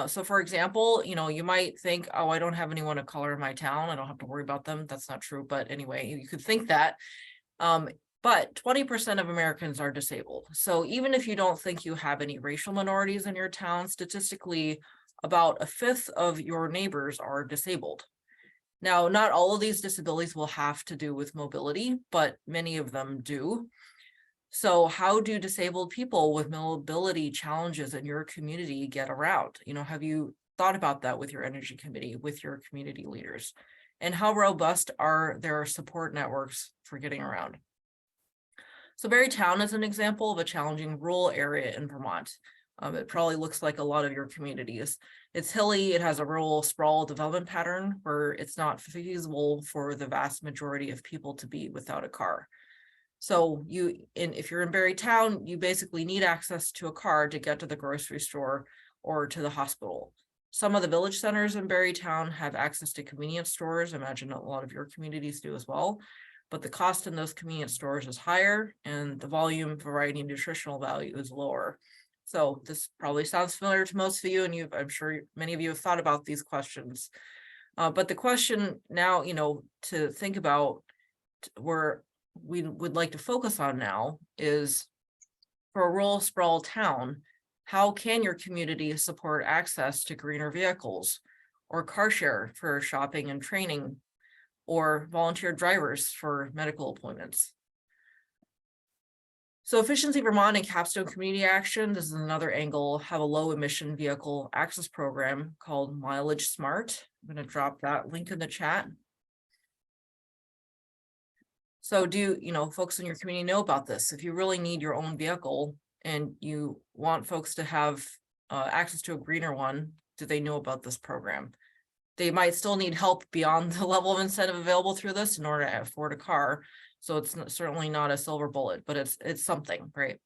So for example, you might think, oh, I don't have anyone of color in my town, I don't have to worry about them. That's not true. But anyway, you could think that. But 20% of Americans are disabled. So even if you don't think you have any racial minorities in your town, statistically, about a fifth of your neighbors are disabled. Now, not all of these disabilities will have to do with mobility, but many of them do. So how do disabled people with mobility challenges in your community get around? You know, have you thought about that with your energy committee, with your community leaders? And how robust are their support networks for getting around? So Berrytown is an example of a challenging rural area in Vermont. It probably looks like a lot of your communities. It's hilly, it has a rural sprawl development pattern where it's not feasible for the vast majority of people to be without a car. So if you're in Berrytown, you basically need access to a car to get to the grocery store or to the hospital. Some of the village centers in Berrytown have access to convenience stores. I imagine a lot of your communities do as well. But the cost in those convenience stores is higher and the volume, variety, and nutritional value is lower. So this probably sounds familiar to most of you, and I'm sure many of you have thought about these questions. But the question now, to think about where we would like to focus on now is, for a rural sprawl town, how can your community support access to greener vehicles or car share for shopping and training, or volunteer drivers for medical appointments? So Efficiency Vermont and Capstone Community Action, this is another angle, have a low emission vehicle access program called Mileage Smart. I'm going to drop that link in the chat. So do folks in your community know about this? If you really need your own vehicle and you want folks to have access to a greener one, do they know about this program? They might still need help beyond the level of incentive available through this in order to afford a car. So it's certainly not a silver bullet, but it's something, right?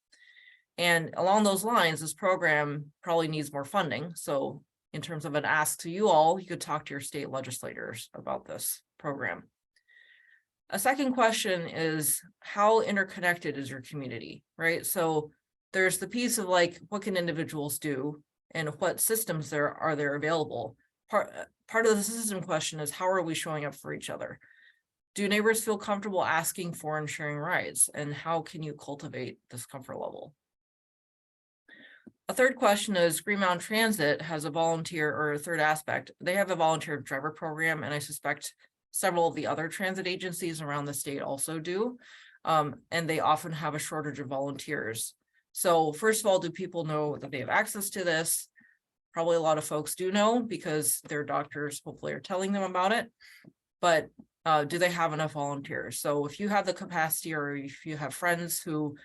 And along those lines, this program probably needs more funding. So in terms of an ask to you all, you could talk to your state legislators about this program. A second question is, how interconnected is your community, right? So there's the piece of like, what can individuals do and what systems are there available? Part of the system question is, how are we showing up for each other? Do neighbors feel comfortable asking for and sharing rides? And how can you cultivate this comfort level? A third question is, Green Mountain Transit has a volunteer, or a third aspect, they have a volunteer driver program, and I suspect several of the other transit agencies around the state also do. And they often have a shortage of volunteers. So first of all, do people know that they have access to this? Probably a lot of folks do know because their doctors hopefully are telling them about it. But do they have enough volunteers? So if you have the capacity, or if you have friends who,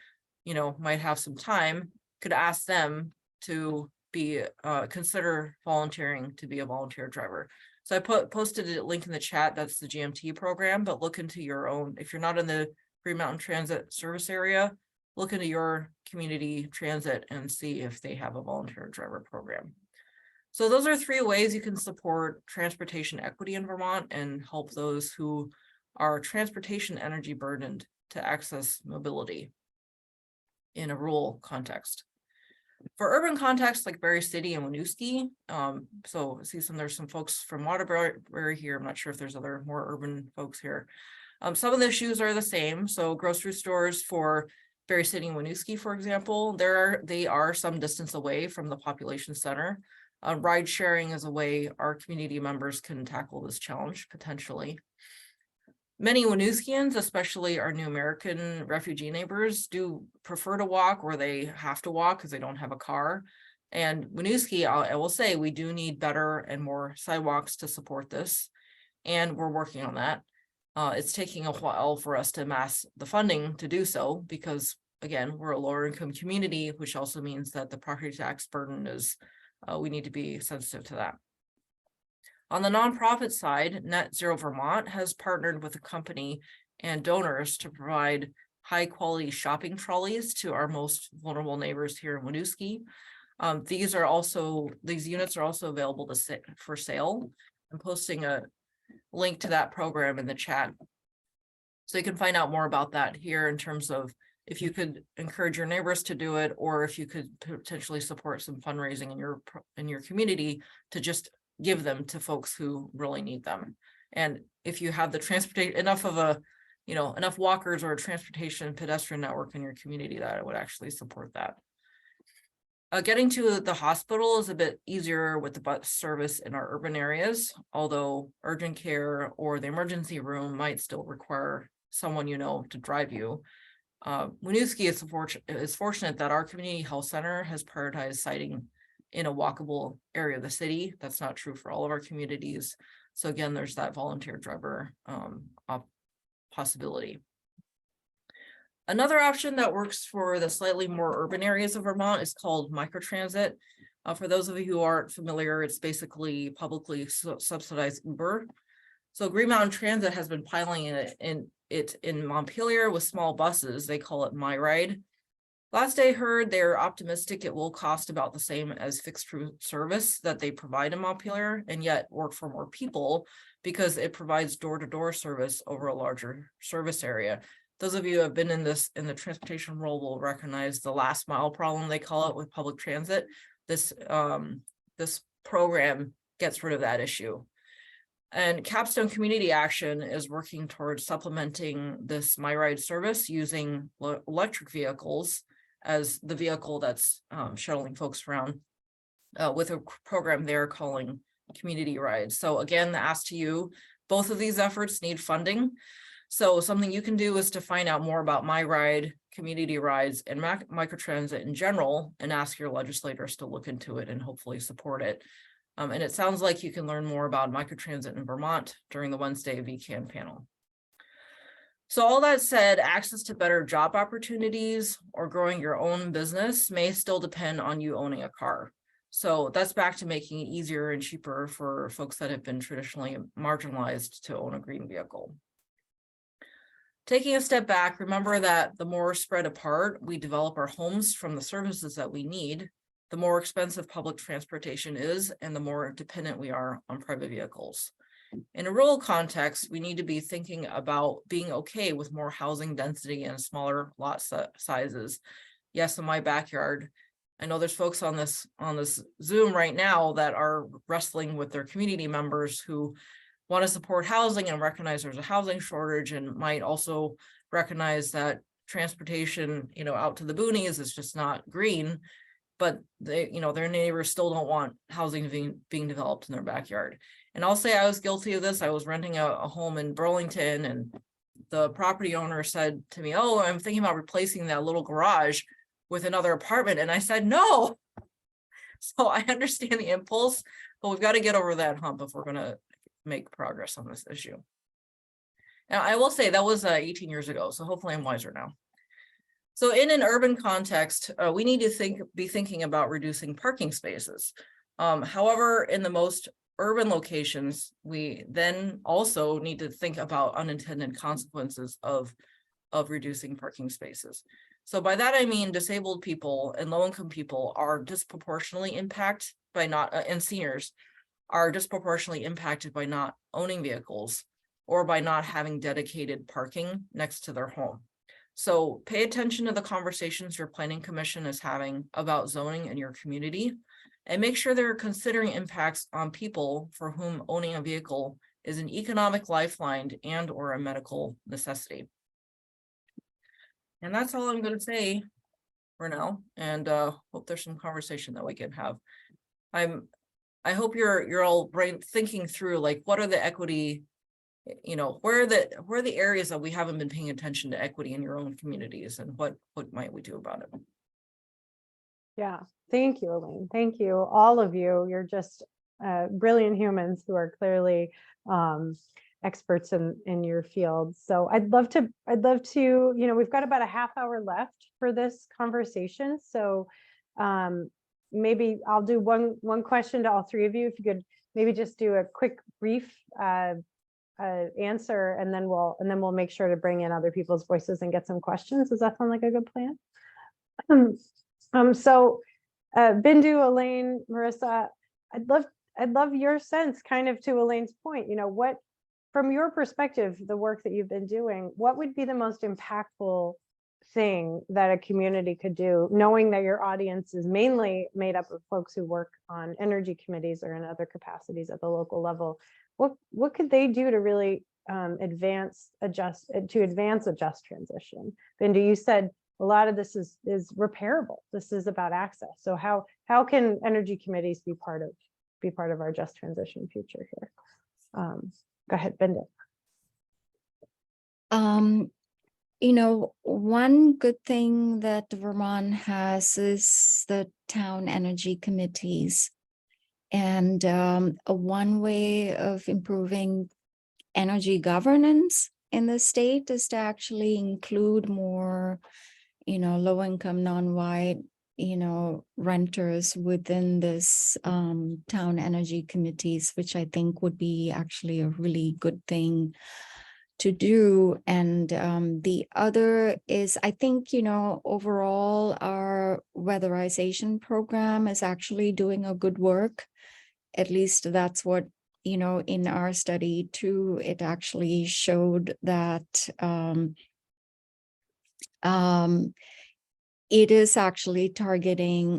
might have some time, could ask them to be consider volunteering to be a volunteer driver. So I posted a link in the chat. That's the GMT program, but look into your own. If you're not in the Green Mountain Transit service area, look into your community transit and see if they have a volunteer driver program. So those are 3 ways you can support transportation equity in Vermont and help those who are transportation energy burdened to access mobility in a rural context. For urban contexts like Berry City and Winooski, so I see there's some folks from Waterbury here. I'm not sure if there's other more urban folks here. Some of the issues are the same. So grocery stores for Berry City and Winooski, for example, they are some distance away from the population center. Ride sharing is a way our community members can tackle this challenge potentially. Many Winooskians, especially our New American refugee neighbors, do prefer to walk, or they have to walk because they don't have a car. And Winooski, I will say, we do need better and more sidewalks to support this. And we're working on that. It's taking a while for us to amass the funding to do so because, again, we're a lower income community, which also means that the property tax burden is, we need to be sensitive to that. On the nonprofit side, Net Zero Vermont has partnered with a company and donors to provide high quality shopping trolleys to our most vulnerable neighbors here in Winooski. These units are also available for sale. I'm posting a link to that program in the chat. So you can find out more about that here in terms of if you could encourage your neighbors to do it, or if you could potentially support some fundraising in your community to just give them to folks who really need them. And if you have the enough of a enough walkers or a transportation pedestrian network in your community that would actually support that. Getting to the hospital is a bit easier with the bus service in our urban areas, although urgent care or the emergency room might still require someone to drive you. Winooski is fortunate that our community health center has prioritized siting in a walkable area of the city. That's not true for all of our communities. So again, there's that volunteer driver possibility. Another option that works for the slightly more urban areas of Vermont is called MicroTransit. For those of you who aren't familiar, it's basically publicly subsidized Uber. So Green Mountain Transit has been piloting it in Montpelier with small buses. They call it MyRide. Last I heard, they're optimistic it will cost about the same as fixed route service that they provide in Montpelier, and yet work for more people because it provides door-to-door service over a larger service area. Those of you who have been in the transportation role will recognize the last mile problem, they call it, with public transit. This program gets rid of that issue. And Capstone Community Action is working towards supplementing this MyRide service using electric vehicles as the vehicle that's shuttling folks around with a program they're calling Community Rides. So again, the ask to you, both of these efforts need funding. So something you can do is to find out more about MyRide, Community Rides, and MicroTransit in general, and ask your legislators to look into it and hopefully support it. And it sounds like you can learn more about MicroTransit in Vermont during the Wednesday VECAN panel. So all that said, access to better job opportunities or growing your own business may still depend on you owning a car. So that's back to making it easier and cheaper for folks that have been traditionally marginalized to own a green vehicle. Taking a step back, remember that the more spread apart we develop our homes from the services that we need, the more expensive public transportation is and the more dependent we are on private vehicles. In a rural context, we need to be thinking about being okay with more housing density and smaller lot sizes. Yes, in my backyard, I know there's folks on this Zoom right now that are wrestling with their community members who want to support housing and recognize there's a housing shortage, and might also recognize that transportation, out to the boonies is just not green, but they, their neighbors still don't want housing being developed in their backyard. And I'll say I was guilty of this. I was renting a home in Burlington, and the property owner said to me, "Oh, I'm thinking about replacing that little garage with another apartment." And I said, "No." So I understand the impulse, but we've got to get over that hump if we're going to make progress on this issue. Now, I will say that was 18 years ago, so hopefully I'm wiser now. So in an urban context, we need to be thinking about reducing parking spaces. However, in the most urban locations, we then also need to think about unintended consequences of reducing parking spaces. So by that, I mean disabled people and low-income people are disproportionately impacted by and seniors are disproportionately impacted by not owning vehicles or by not having dedicated parking next to their home. So pay attention to the conversations your planning commission is having about zoning in your community, and make sure they're considering impacts on people for whom owning a vehicle is an economic lifeline and or a medical necessity. And that's all I'm going to say for now, and hope there's some conversation that we can have. I hope you're all thinking through, like, what are the equity, where are the areas that we haven't been paying attention to equity in your own communities, and what might we do about it? Yeah, thank you, Elaine. Thank you, all of you. You're just brilliant humans who are clearly experts in your field. So I'd love to, we've got about a half hour left for this conversation. So maybe I'll do one question to all three of you. If you could maybe just do a quick brief answer, and then we'll make sure to bring in other people's voices and get some questions. Does that sound like a good plan? So Bindu, Elaine, Marissa, I'd love your sense, kind of to Elaine's point, what, from your perspective, the work that you've been doing, what would be the most impactful thing that a community could do, knowing that your audience is mainly made up of folks who work on energy committees or in other capacities at the local level? What could they do to really advance a just transition. Bindu, you said a lot of this is repairable. This is about access. So how can energy committees be part of our just transition future here? Go ahead, Bindu. You know, one good thing that Vermont has is the town energy committees. And one way of improving energy governance in the state is to actually include more, you know, low-income, non-white, you know, renters within this town energy committees, which I think would be actually a really good thing to do. And the other is, I think, you know, overall our weatherization program is actually doing a good work. At least that's what, you know, in our study too, it actually showed that it is actually targeting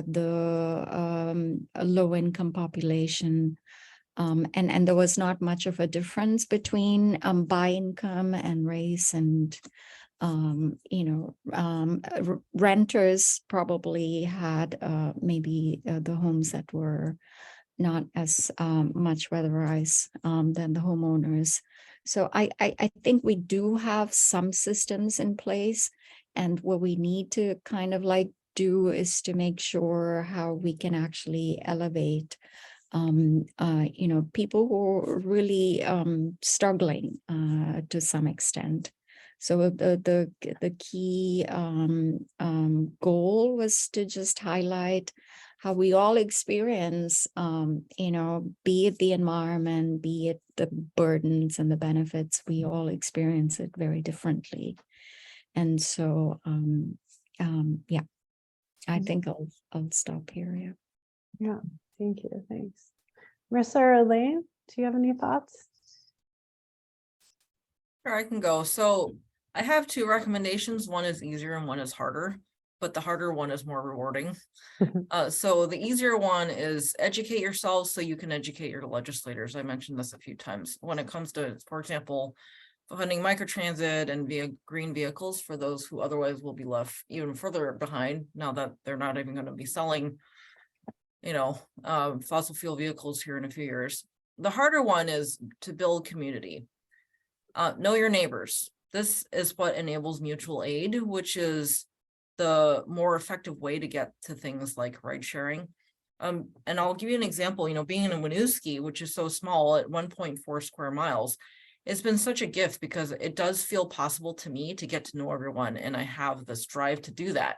the low-income population. And there was not much of a difference between by income and race, and you know, renters probably had maybe the homes that were not as much weatherized than the homeowners. So I think we do have some systems in place, and what we need to kind of like do is to make sure how we can actually elevate you know, people who are really struggling to some extent. So the key goal was to just highlight how we all experience, you know, be it the environment, be it the burdens and the benefits, we all experience it very differently. And so, yeah, I think I'll stop here. Yeah, thank you. Thanks. Marissa or Elaine, do you have any thoughts? Sure, I can go. So I have two recommendations. One is easier and one is harder, but the harder one is more rewarding. So the easier one is educate yourselves so you can educate your legislators. I mentioned this a few times. When it comes to, for example, funding MicroTransit and via green vehicles for those who otherwise will be left even further behind now that they're not even going to be selling, you know, fossil fuel vehicles here in a few years. The harder one is to build community. Know your neighbors. This is what enables mutual aid, which is the more effective way to get to things like ride sharing. And I'll give you an example, you know, being in Winooski, which is so small at 1.4 square miles, it's been such a gift because it does feel possible to me to get to know everyone. And I have this drive to do that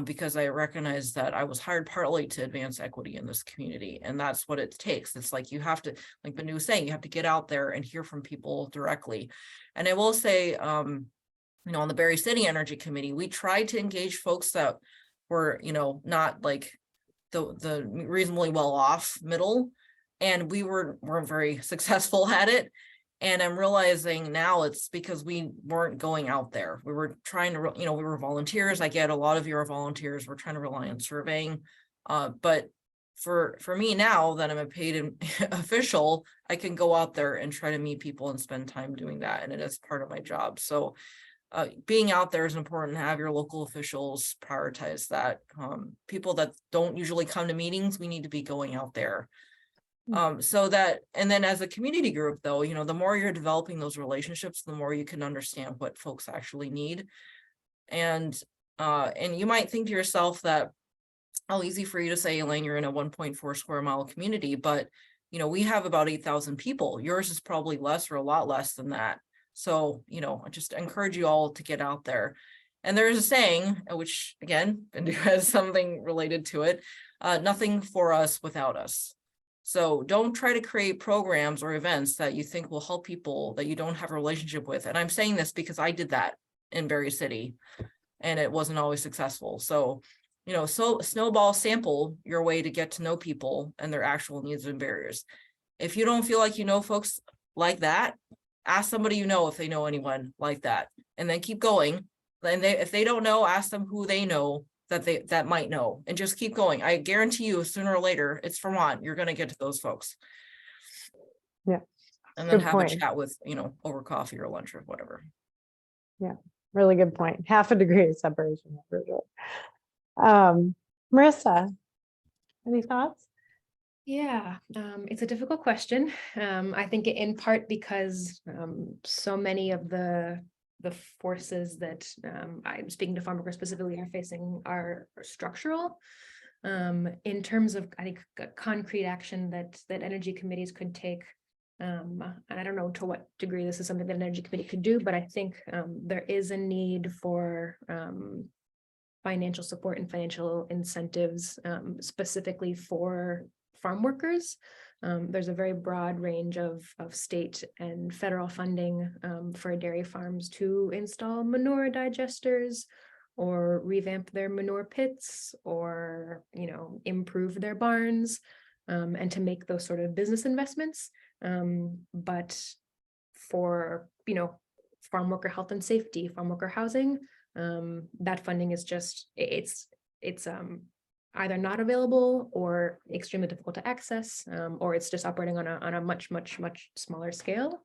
because I recognize that I was hired partly to advance equity in this community. And that's what it takes. It's like you have to, like Bindu was saying, you have to get out there and hear from people directly. And I will say, you know, on the Berry City Energy Committee, we tried to engage folks that were, you know, not like the reasonably well off middle, and we weren't very successful at it. And I'm realizing now it's because we weren't going out there. We were trying to, you know, we were volunteers. I get a lot of you are volunteers. We're trying to rely on surveying. But for me now that I'm a paid official, I can go out there and try to meet people and spend time doing that. And it is part of my job. So being out there is important. Have your local officials prioritize that. People that don't usually come to meetings, we need to be going out there. So that, and then as a community group though, you know, the more you're developing those relationships, the more you can understand what folks actually need. And you might think to yourself that, oh, easy for you to say, Elaine, you're in a 1.4 square mile community, but you know, we have about 8,000 people. Yours is probably less or a lot less than that. So, you know, I just encourage you all to get out there. And there's a saying, which again, Bindu has something related to it, nothing for us without us. So don't try to create programs or events that you think will help people that you don't have a relationship with. And I'm saying this because I did that in Berry City and it wasn't always successful. So, you know, so snowball sample your way to get to know people and their actual needs and barriers. If you don't feel like you know folks like that, ask somebody you know if they know anyone like that, and then keep going. And if they don't know, ask them who they know that might know, and just keep going. I guarantee you sooner or later, it's Vermont, you're going to get to those folks. Yeah, and then Good have point. a chat with, over coffee or lunch or whatever. Really good point. Half a degree of separation. For sure. Marissa, any thoughts? Yeah, it's a difficult question. I think in part because so many of the forces that I'm speaking to farm workers specifically are facing are structural. In terms of, I think, concrete action that energy committees could take. And I don't know to what degree this is something that an energy committee could do, but I think there is a need for financial support and financial incentives specifically for farm workers. There's a very broad range of state and federal funding for dairy farms to install manure digesters or revamp their manure pits or, improve their barns and to make those sort of business investments. But for, farm worker health and safety, farm worker housing, that funding is just, it's either not available or extremely difficult to access, or it's just operating on a much smaller scale.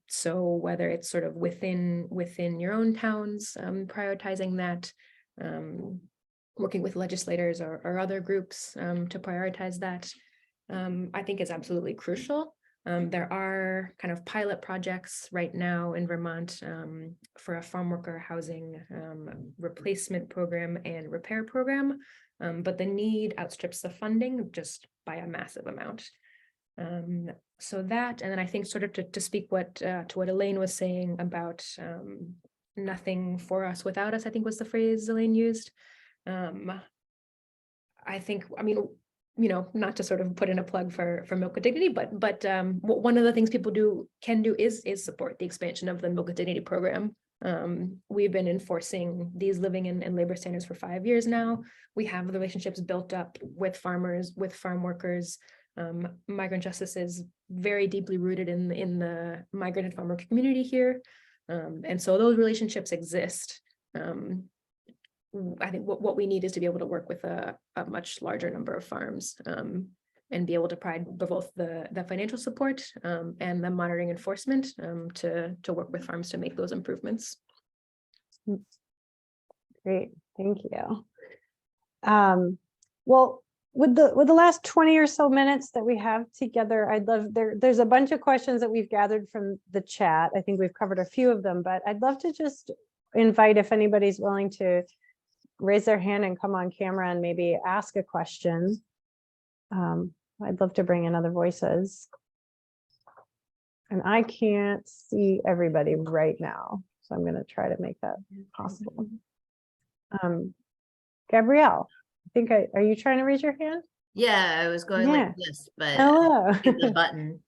So whether it's sort of within your own towns, prioritizing that, working with legislators or other groups to prioritize that, I think is absolutely crucial. There are kind of pilot projects right now in Vermont for a farm worker housing replacement program and repair program, but the need outstrips the funding just by a massive amount. So that, and then I think sort of to speak to what Elaine was saying about nothing for us without us, I think was the phrase Elaine used. I think, not to sort of put in a plug for Milk with Dignity, but one of the things people can do is support the expansion of the Milk with Dignity program. We've been enforcing these living and labor standards for 5 years now. We have the relationships built up with farmers, with farm workers. Migrant justice is very deeply rooted in the migrant and farm worker community here. And so those relationships exist. I think what we need is to be able to work with a much larger number of farms and be able to provide both the financial support and the monitoring enforcement to work with farms to make those improvements. Great, thank you. Well, with the last 20 or so minutes that we have together, I'd love, there's a bunch of questions that we've gathered from the chat. I think we've covered a few of them, but I'd love to just invite if anybody's willing to raise their hand and come on camera and maybe ask a question. I'd love to bring in other voices. And I can't see everybody right now, so I'm going to try to make that possible. Gabrielle, I think are you trying to raise your hand? Yeah, I was going like this, but hello. hit the button.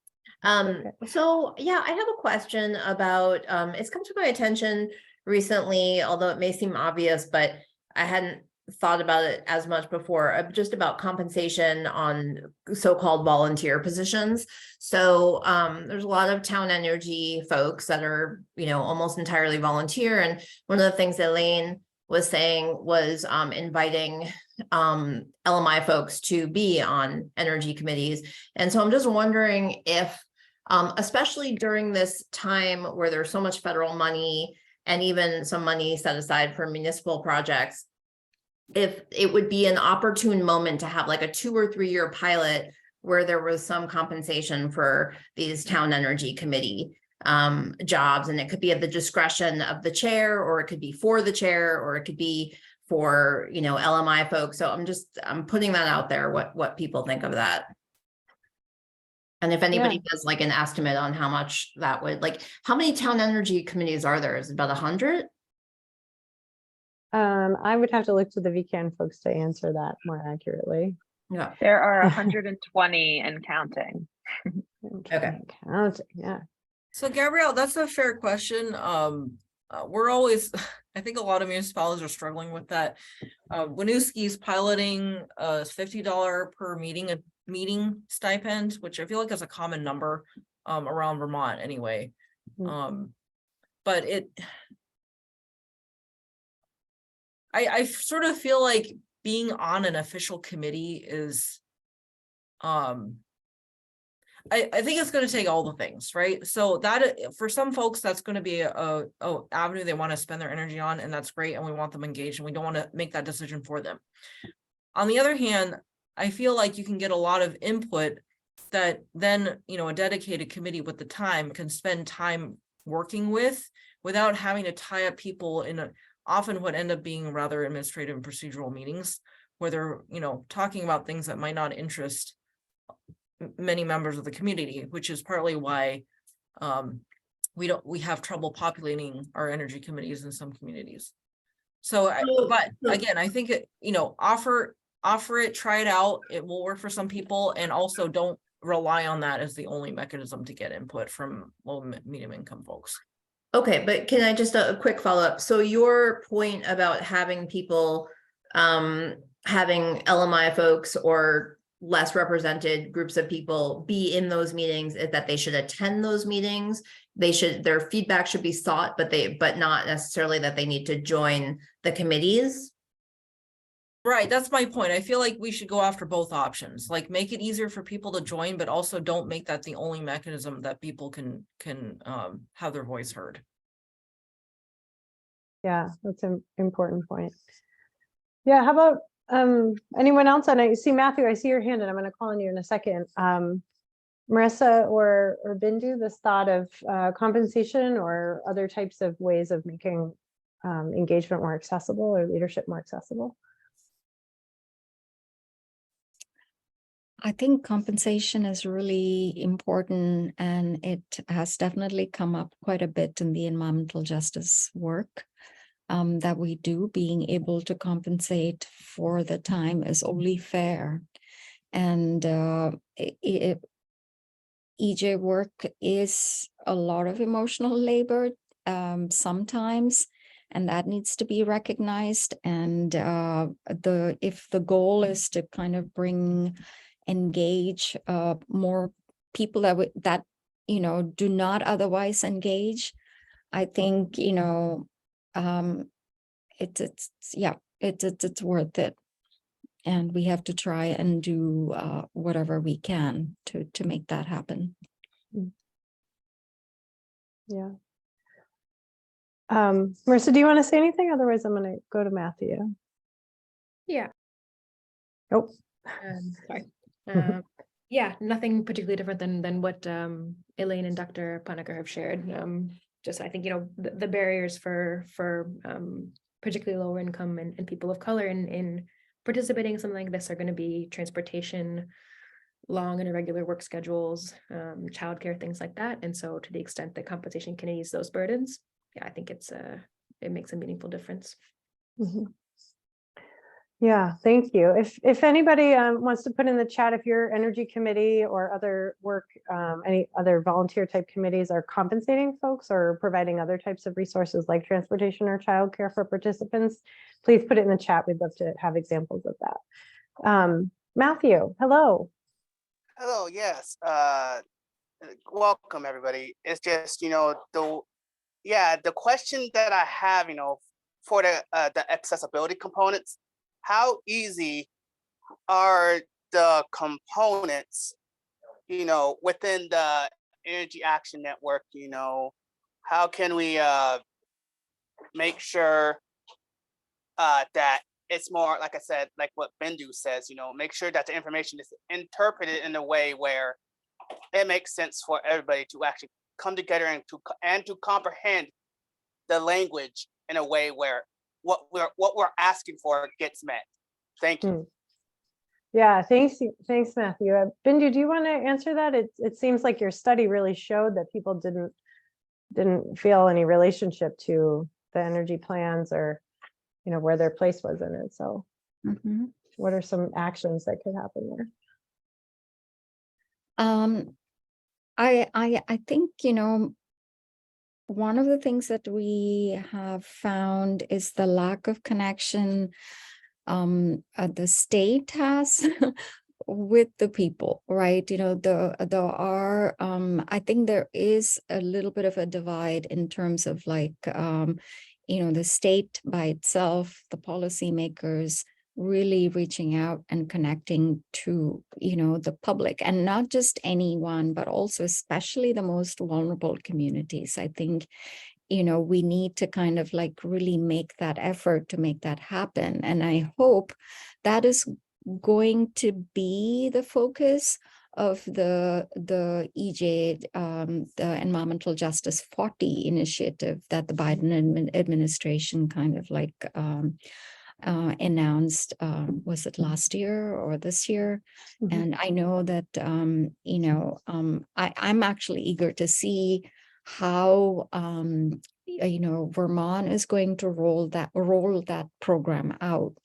Okay. So yeah, I have a question about it's come to my attention recently, although it may seem obvious, but I hadn't thought about it as much before, just about compensation on so-called volunteer positions. So there's a lot of town energy folks that are, almost entirely volunteer. And one of the things Elaine was saying was inviting LMI folks to be on energy committees. And so I'm just wondering if, especially during this time where there's so much federal money and even some money set aside for municipal projects, if it would be an opportune moment to have like a 2 or 3 year pilot where there was some compensation for these town energy committee jobs, and it could be at the discretion of the chair, or it could be for the chair, or it could be for, LMI folks. So I'm putting that out there, what people think of that. And if anybody does like an estimate on how much that would, like, how many town energy committees are there? Is it about 100? I would have to look to the VECAN folks to answer that more accurately. Yeah. There are 120 and counting. Okay. Counting, yeah. So Gabrielle, that's a fair question. We're always, I think a lot of municipalities are struggling with that. Winooski's piloting a $50 per meeting stipend, which I feel like is a common number around Vermont anyway. But I sort of feel like being on an official committee is I think it's going to take all the things, right? So that for some folks, that's going to be a avenue they want to spend their energy on, and that's great. And we want them engaged, and we don't want to make that decision for them. On the other hand, I feel like you can get a lot of input that then, a dedicated committee with the time can spend time working with without having to tie up people in often what end up being rather administrative and procedural meetings where they're, talking about things that might not interest many members of the community, which is partly why we have trouble populating our energy committees in some communities. So, but again, I think it, offer it, try it out. It will work for some people, and also don't rely on that as the only mechanism to get input from low medium income folks. Okay, but can I just a quick follow-up? So your point about having people, having LMI folks or less represented groups of people be in those meetings is that they should attend those meetings. Their feedback should be sought, but not necessarily that they need to join the committees. Right, that's my point. I feel like we should go after both options, like make it easier for people to join, but also don't make that the only mechanism that people can have their voice heard. Yeah, that's an important point. Yeah, how about anyone else? And I see Matthew, I see your hand, and I'm going to call on you in a second. Marissa or Bindu, this thought of compensation or other types of ways of making engagement more accessible or leadership more accessible? I think compensation is really important, and it has definitely come up quite a bit in the environmental justice work that we do. Being able to compensate for the time is only fair. And EJ work is a lot of emotional labor sometimes, and that needs to be recognized. And if the goal is to kind of engage more people that do not otherwise engage, I think it's worth it, and we have to try and do whatever we can to make that happen. Yeah. Marissa, do you want to say anything? Otherwise, I'm going to go to Matthew. Yeah. Oh. Sorry. Yeah, nothing particularly different than what Elaine and Dr. Pannikar have shared. Just I think the barriers for particularly lower income and people of color in participating in something like this are going to be transportation, long and irregular work schedules, childcare, things like that. And so, to the extent that compensation can ease those burdens, yeah, I think it makes a meaningful difference. Mm-hmm. Yeah, thank you. If anybody wants to put in the chat, if your energy committee or other work, any other volunteer type committees are compensating folks or providing other types of resources like transportation or childcare for participants, please put it in the chat. We'd love to have examples of that. Matthew, hello. Hello, yes. Welcome everybody. It's just, the question that I have, for the accessibility components, how easy are the components, within the Energy Action Network, how can we make sure that it's more, like I said, like what Bindu says, make sure that the information is interpreted in a way where it makes sense for everybody to actually come together and to comprehend the language in a way where what we're asking for gets met. Thank you. Yeah, thanks, Matthew. Bindu, do you want to answer that? It seems like your study really showed that people didn't feel any relationship to the energy plans or where their place was in it. So what are some actions that could happen there? I think one of the things that we have found is the lack of connection the state has with the people, right? There are I think there is a little bit of a divide in terms of the state by itself, the policymakers really reaching out and connecting to, the public, and not just anyone, but also especially the most vulnerable communities. I think, we need to kind of like really make that effort to make that happen. And I hope that is going to be the focus of the EJ, the Environmental Justice 40 initiative that the Biden administration kind of like announced, was it last year or this year? Mhm. And I know that, I'm actually eager to see how, Vermont is going to roll that program out.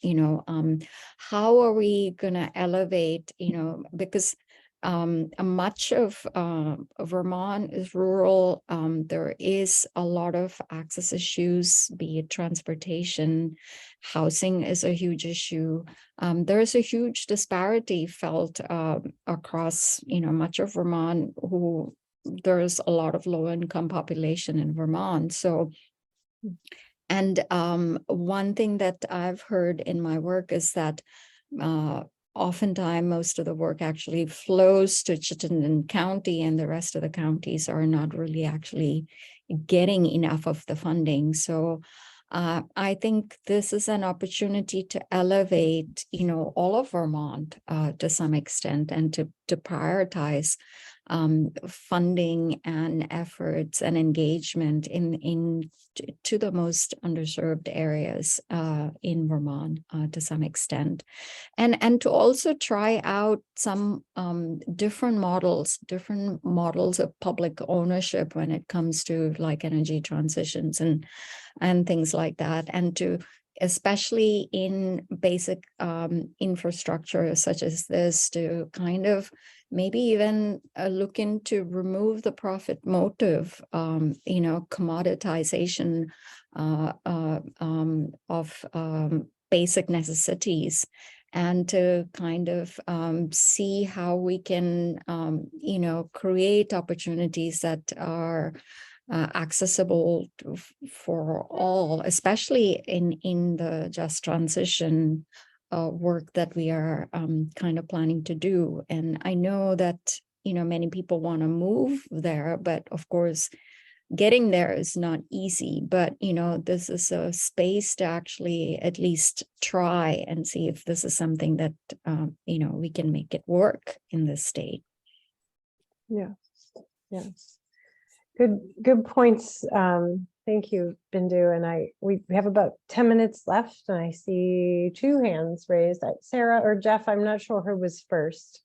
How are we going to elevate, because much of Vermont is rural. There is a lot of access issues, be it transportation, housing is a huge issue. There's a huge disparity felt across, much of Vermont, who there's a lot of low-income population in Vermont. So, and one thing that I've heard in my work is that oftentimes most of the work actually flows to Chittenden County, and the rest of the counties are not really actually getting enough of the funding. So I think this is an opportunity to elevate, all of Vermont to some extent, and to prioritize funding and efforts and engagement to the most underserved areas in Vermont to some extent, and to also try out some different models of public ownership when it comes to like energy transitions and things like that, and to especially in basic infrastructure such as this, to kind of maybe even look into remove the profit motive, commoditization of basic necessities, and to kind of see how we can, create opportunities that are accessible for all, especially in the just transition work that we are kind of planning to do. And I know that, many people want to move there, but of course, getting there is not easy. But, this is a space to actually at least try and see if this is something that, we can make it work in this state. Yeah. Yes. Good points. Thank you, Bindu. And we have about 10 minutes left, and I see 2 hands raised. Sarah or Jeff, I'm not sure who was first.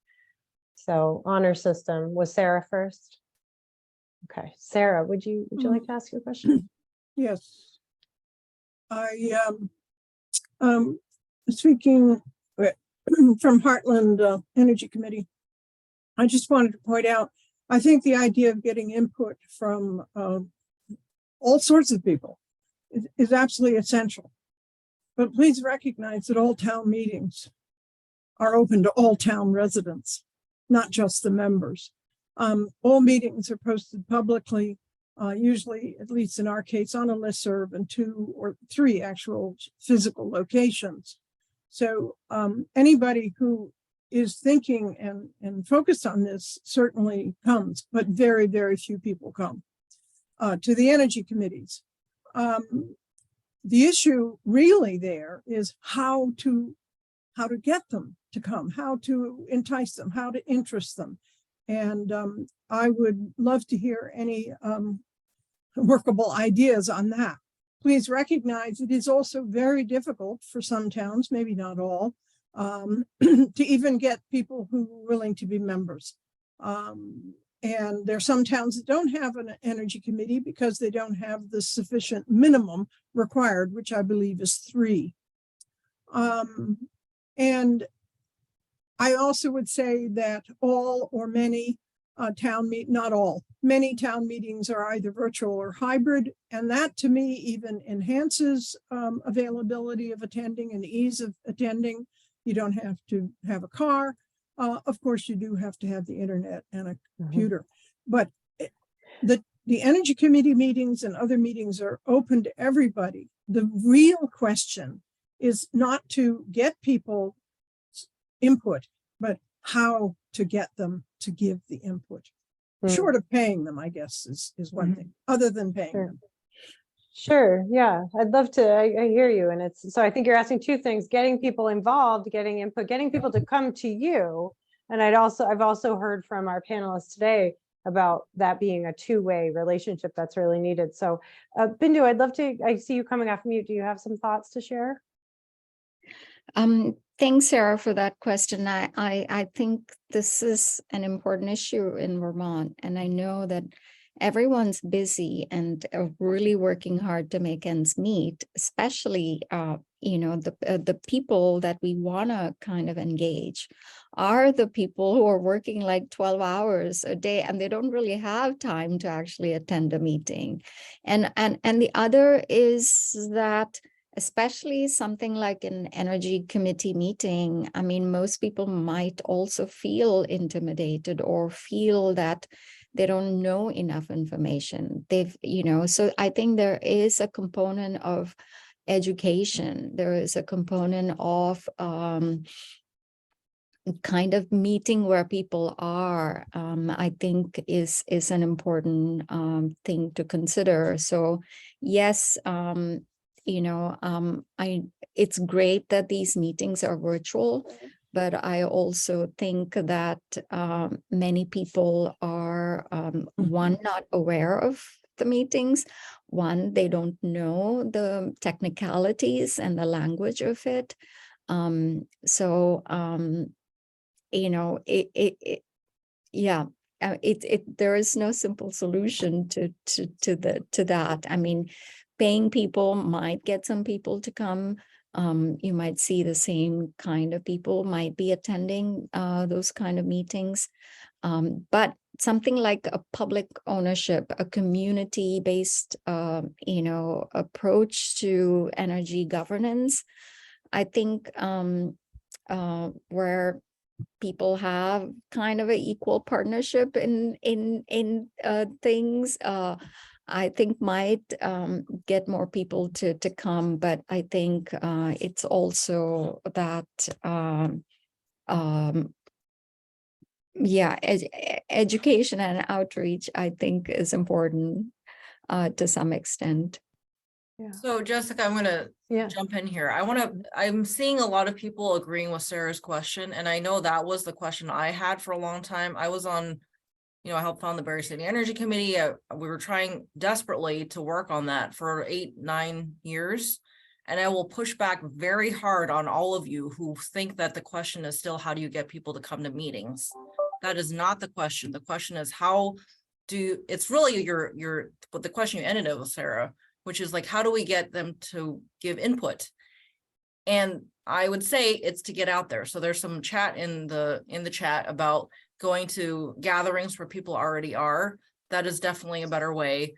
So honor system, was Sarah first? Okay, Sarah, would you like to ask your question? Yes. I speaking from Heartland Energy Committee. I just wanted to point out, I think the idea of getting input from all sorts of people is absolutely essential. But please recognize that all town meetings are open to all town residents, not just the members. All meetings are posted publicly, usually, at least in our case, on a listserv and 2 or 3 actual physical locations. So anybody who is thinking and focused on this certainly comes, but very, very few people come to the energy committees. The issue really there is how to get them to come, how to entice them, how to interest them. And I would love to hear any workable ideas on that. Please recognize it is also very difficult for some towns, maybe not all, to even get people who are willing to be members. And there are some towns that don't have an energy committee because they don't have the sufficient minimum required, which I believe is 3. And I also would say that all or many many town meetings are either virtual or hybrid. And that to me even enhances availability of attending and ease of attending. You don't have to have a car. Of course, you do have to have the internet and a computer, but the energy committee meetings and other meetings are open to everybody. The real question is not to get people input, but how to get them to give the input. Short of paying them, I guess, is one thing, other than paying them. Sure. Yeah, I'd love to. I hear you. And it's, so I think you're asking two things: getting people involved, getting input, getting people to come to you. And I've also heard from our panelists today about that being a two-way relationship that's really needed. So Bindu, I'd love to, I see you coming off mute. Do you have some thoughts to share? Thanks, Sarah, for that question. I think this is an important issue in Vermont, and I know that everyone's busy and really working hard to make ends meet, especially, the people that we want to kind of engage are the people who are working like 12 hours a day, and they don't really have time to actually attend a meeting. And the other is that, especially something like an energy committee meeting, I mean, most people might also feel intimidated or feel that they don't know enough information. So I think there is a component of education. There is a component of kind of meeting where people are, I think is an important thing to consider. So yes, it's great that these meetings are virtual, but I also think that many people are, one, not aware of the meetings, one, they don't know the technicalities and the language of it. There is no simple solution to that. I mean, paying people might get some people to come. You might see the same kind of people might be attending those kind of meetings. But something like a public ownership, a community-based, approach to energy governance, I think where people have kind of an equal partnership in things, I think might get more people to come, but I think it's also that education and outreach, I think, is important to some extent. Yeah. So Jessica, I'm gonna jump in here. I'm seeing a lot of people agreeing with Sarah's question, and I know that was the question I had for a long time. I was on, I helped found the Berry City Energy Committee. We were trying desperately to work on that for 8-9 years. And I will push back very hard on all of you who think that the question is still, how do you get people to come to meetings? That is not the question. The question is it's really the question you ended it with, Sarah, which is like, how do we get them to give input? And I would say it's to get out there. So there's some chat in the chat about going to gatherings where people already are. That is definitely a better way.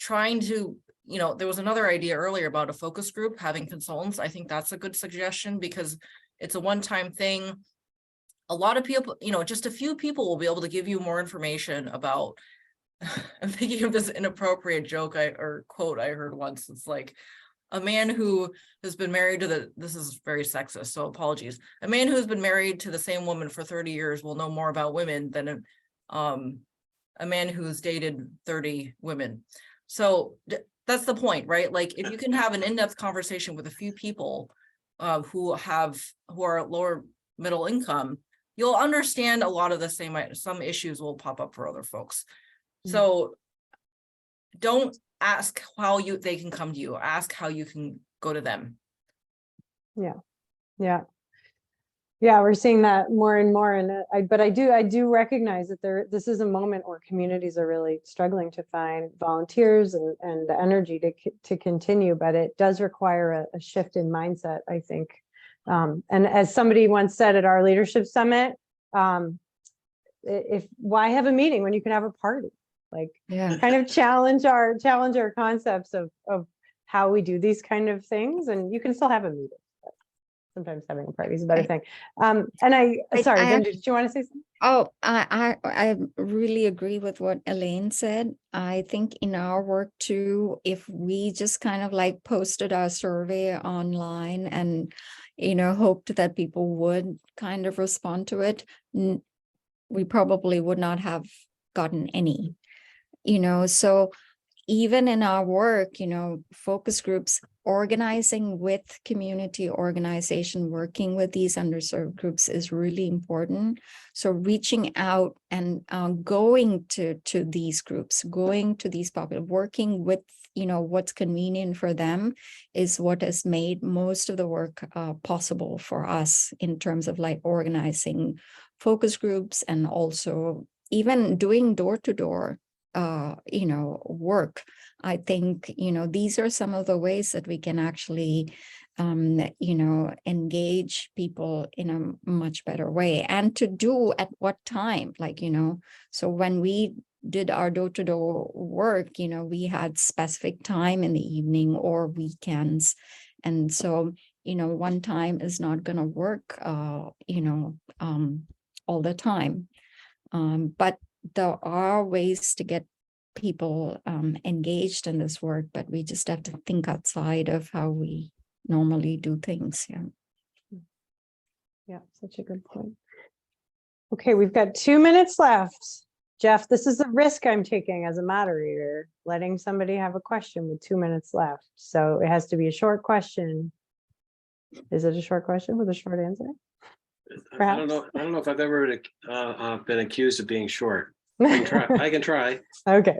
Trying to, there was another idea earlier about a focus group, having consultants. I think that's a good suggestion because it's a one-time thing. A lot of people, just a few people will be able to give you more information about, I'm thinking of this inappropriate joke or quote I heard once. It's like, a man who has been married to this is very sexist, so apologies. A man who's been married to the same woman for 30 years will know more about women than a man who's dated 30 women. So that's the point, right? Like if you can have an in-depth conversation with a few people who are lower middle income, you'll understand a lot of the some issues will pop up for other folks. So don't ask how they can come to you. Ask how you can go to them. Yeah, we're seeing that more and more. And but I do recognize that this is a moment where communities are really struggling to find volunteers and the energy to continue, but it does require a shift in mindset, I think. And as somebody once said at our leadership summit, why have a meeting when you can have a party? Like, kind of challenge our concepts of how we do these kind of things, and you can still have a meeting. sometimes having a party is a better I- thing. And sorry, I Bindu, did you want to say something? Oh, I really agree with what Elaine said. I think in our work too, if we just kind of like posted our survey online and, hoped that people would kind of respond to it, we probably would not have gotten any, so even in our work, focus groups, organizing with community organization, working with these underserved groups is really important. So reaching out and going to these groups, going to these people, working with, what's convenient for them is what has made most of the work possible for us in terms of like organizing focus groups and also even doing door-to-door work. I think, these are some of the ways that we can actually, engage people in a much better way, and to do at what time, so when we did our door-to-door work, we had specific time in the evening or weekends. And so, one time is not going to work, all the time. But there are ways to get people engaged in this work, but we just have to think outside of how we normally do things. Yeah, such a good point. Okay, we've got 2 minutes left. Jeff, this is a risk I'm taking as a moderator, letting somebody have a question with 2 minutes left. So it has to be a short question. Is it a short question with a short answer? I don't know if I've ever been accused of being short. I can try. Okay.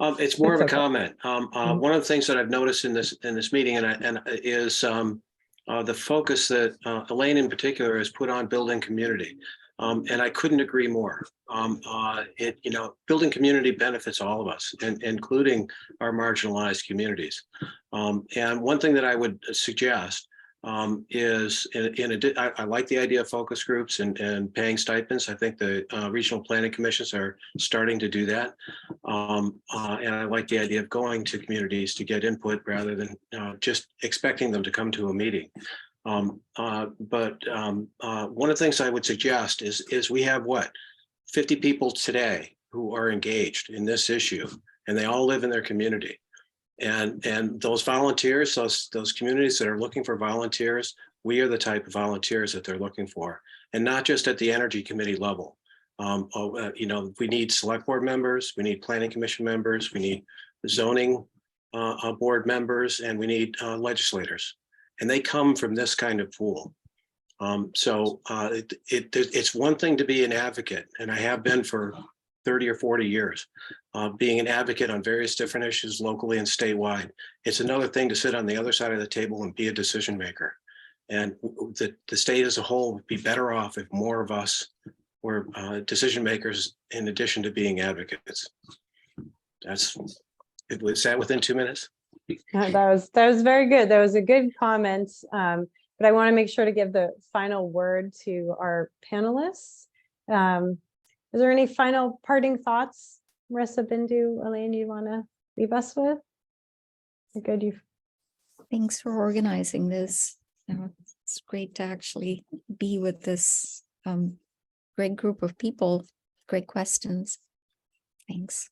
It's more of a That's okay. comment. One of the things that I've noticed in this meeting is the focus that Elaine in particular has put on building community. And I couldn't agree more. Building community benefits all of us, including our marginalized communities. And one thing that I would suggest is I like the idea of focus groups and paying stipends. I think the regional planning commissions are starting to do that. And I like the idea of going to communities to get input rather than just expecting them to come to a meeting. But one of the things I would suggest is we have 50 people today who are engaged in this issue, and they all live in their community. And those volunteers, those communities that are looking for volunteers, we are the type of volunteers that they're looking for, and not just at the energy committee level. We need select board members, we need planning commission members, we need zoning board members, and we need legislators. And they come from this kind of pool. It's one thing to be an advocate, and I have been for 30 or 40 years, being an advocate on various different issues locally and statewide. It's another thing to sit on the other side of the table and be a decision maker. And the state as a whole would be better off if more of us were decision makers in addition to being advocates. Was that within 2 minutes? That was very good. That was a good comment. But I want to make sure to give the final word to our panelists. Is there any final parting thoughts, Marissa, Bindu, Elaine, you want to leave us with? Good. Thanks for organizing this. It's great to actually be with this great group of people. Great questions. Thanks.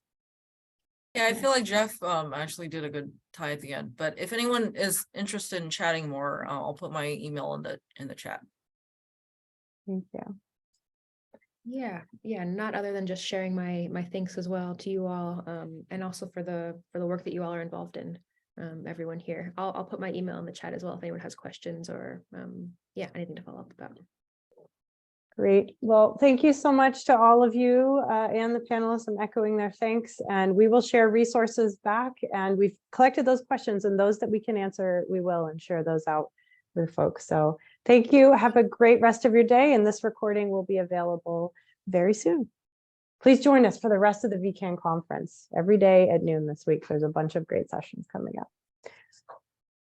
Yeah, I feel like Jeff actually did a good tie at the end, but if anyone is interested in chatting more, I'll put my email in the chat. Thank you. Yeah, not other than just sharing my thanks as well to you all, and also for the work that you all are involved in, everyone here. I'll put my email in the chat as well if anyone has questions or anything to follow up about. Great. Well, thank you so much to all of you and the panelists. I'm echoing their thanks, and we will share resources back, and we've collected those questions, and those that we can answer, we will, and share those out with folks. So thank you. Have a great rest of your day, and this recording will be available very soon. Please join us for the rest of the VECAN conference every day at noon this week. There's a bunch of great sessions coming up.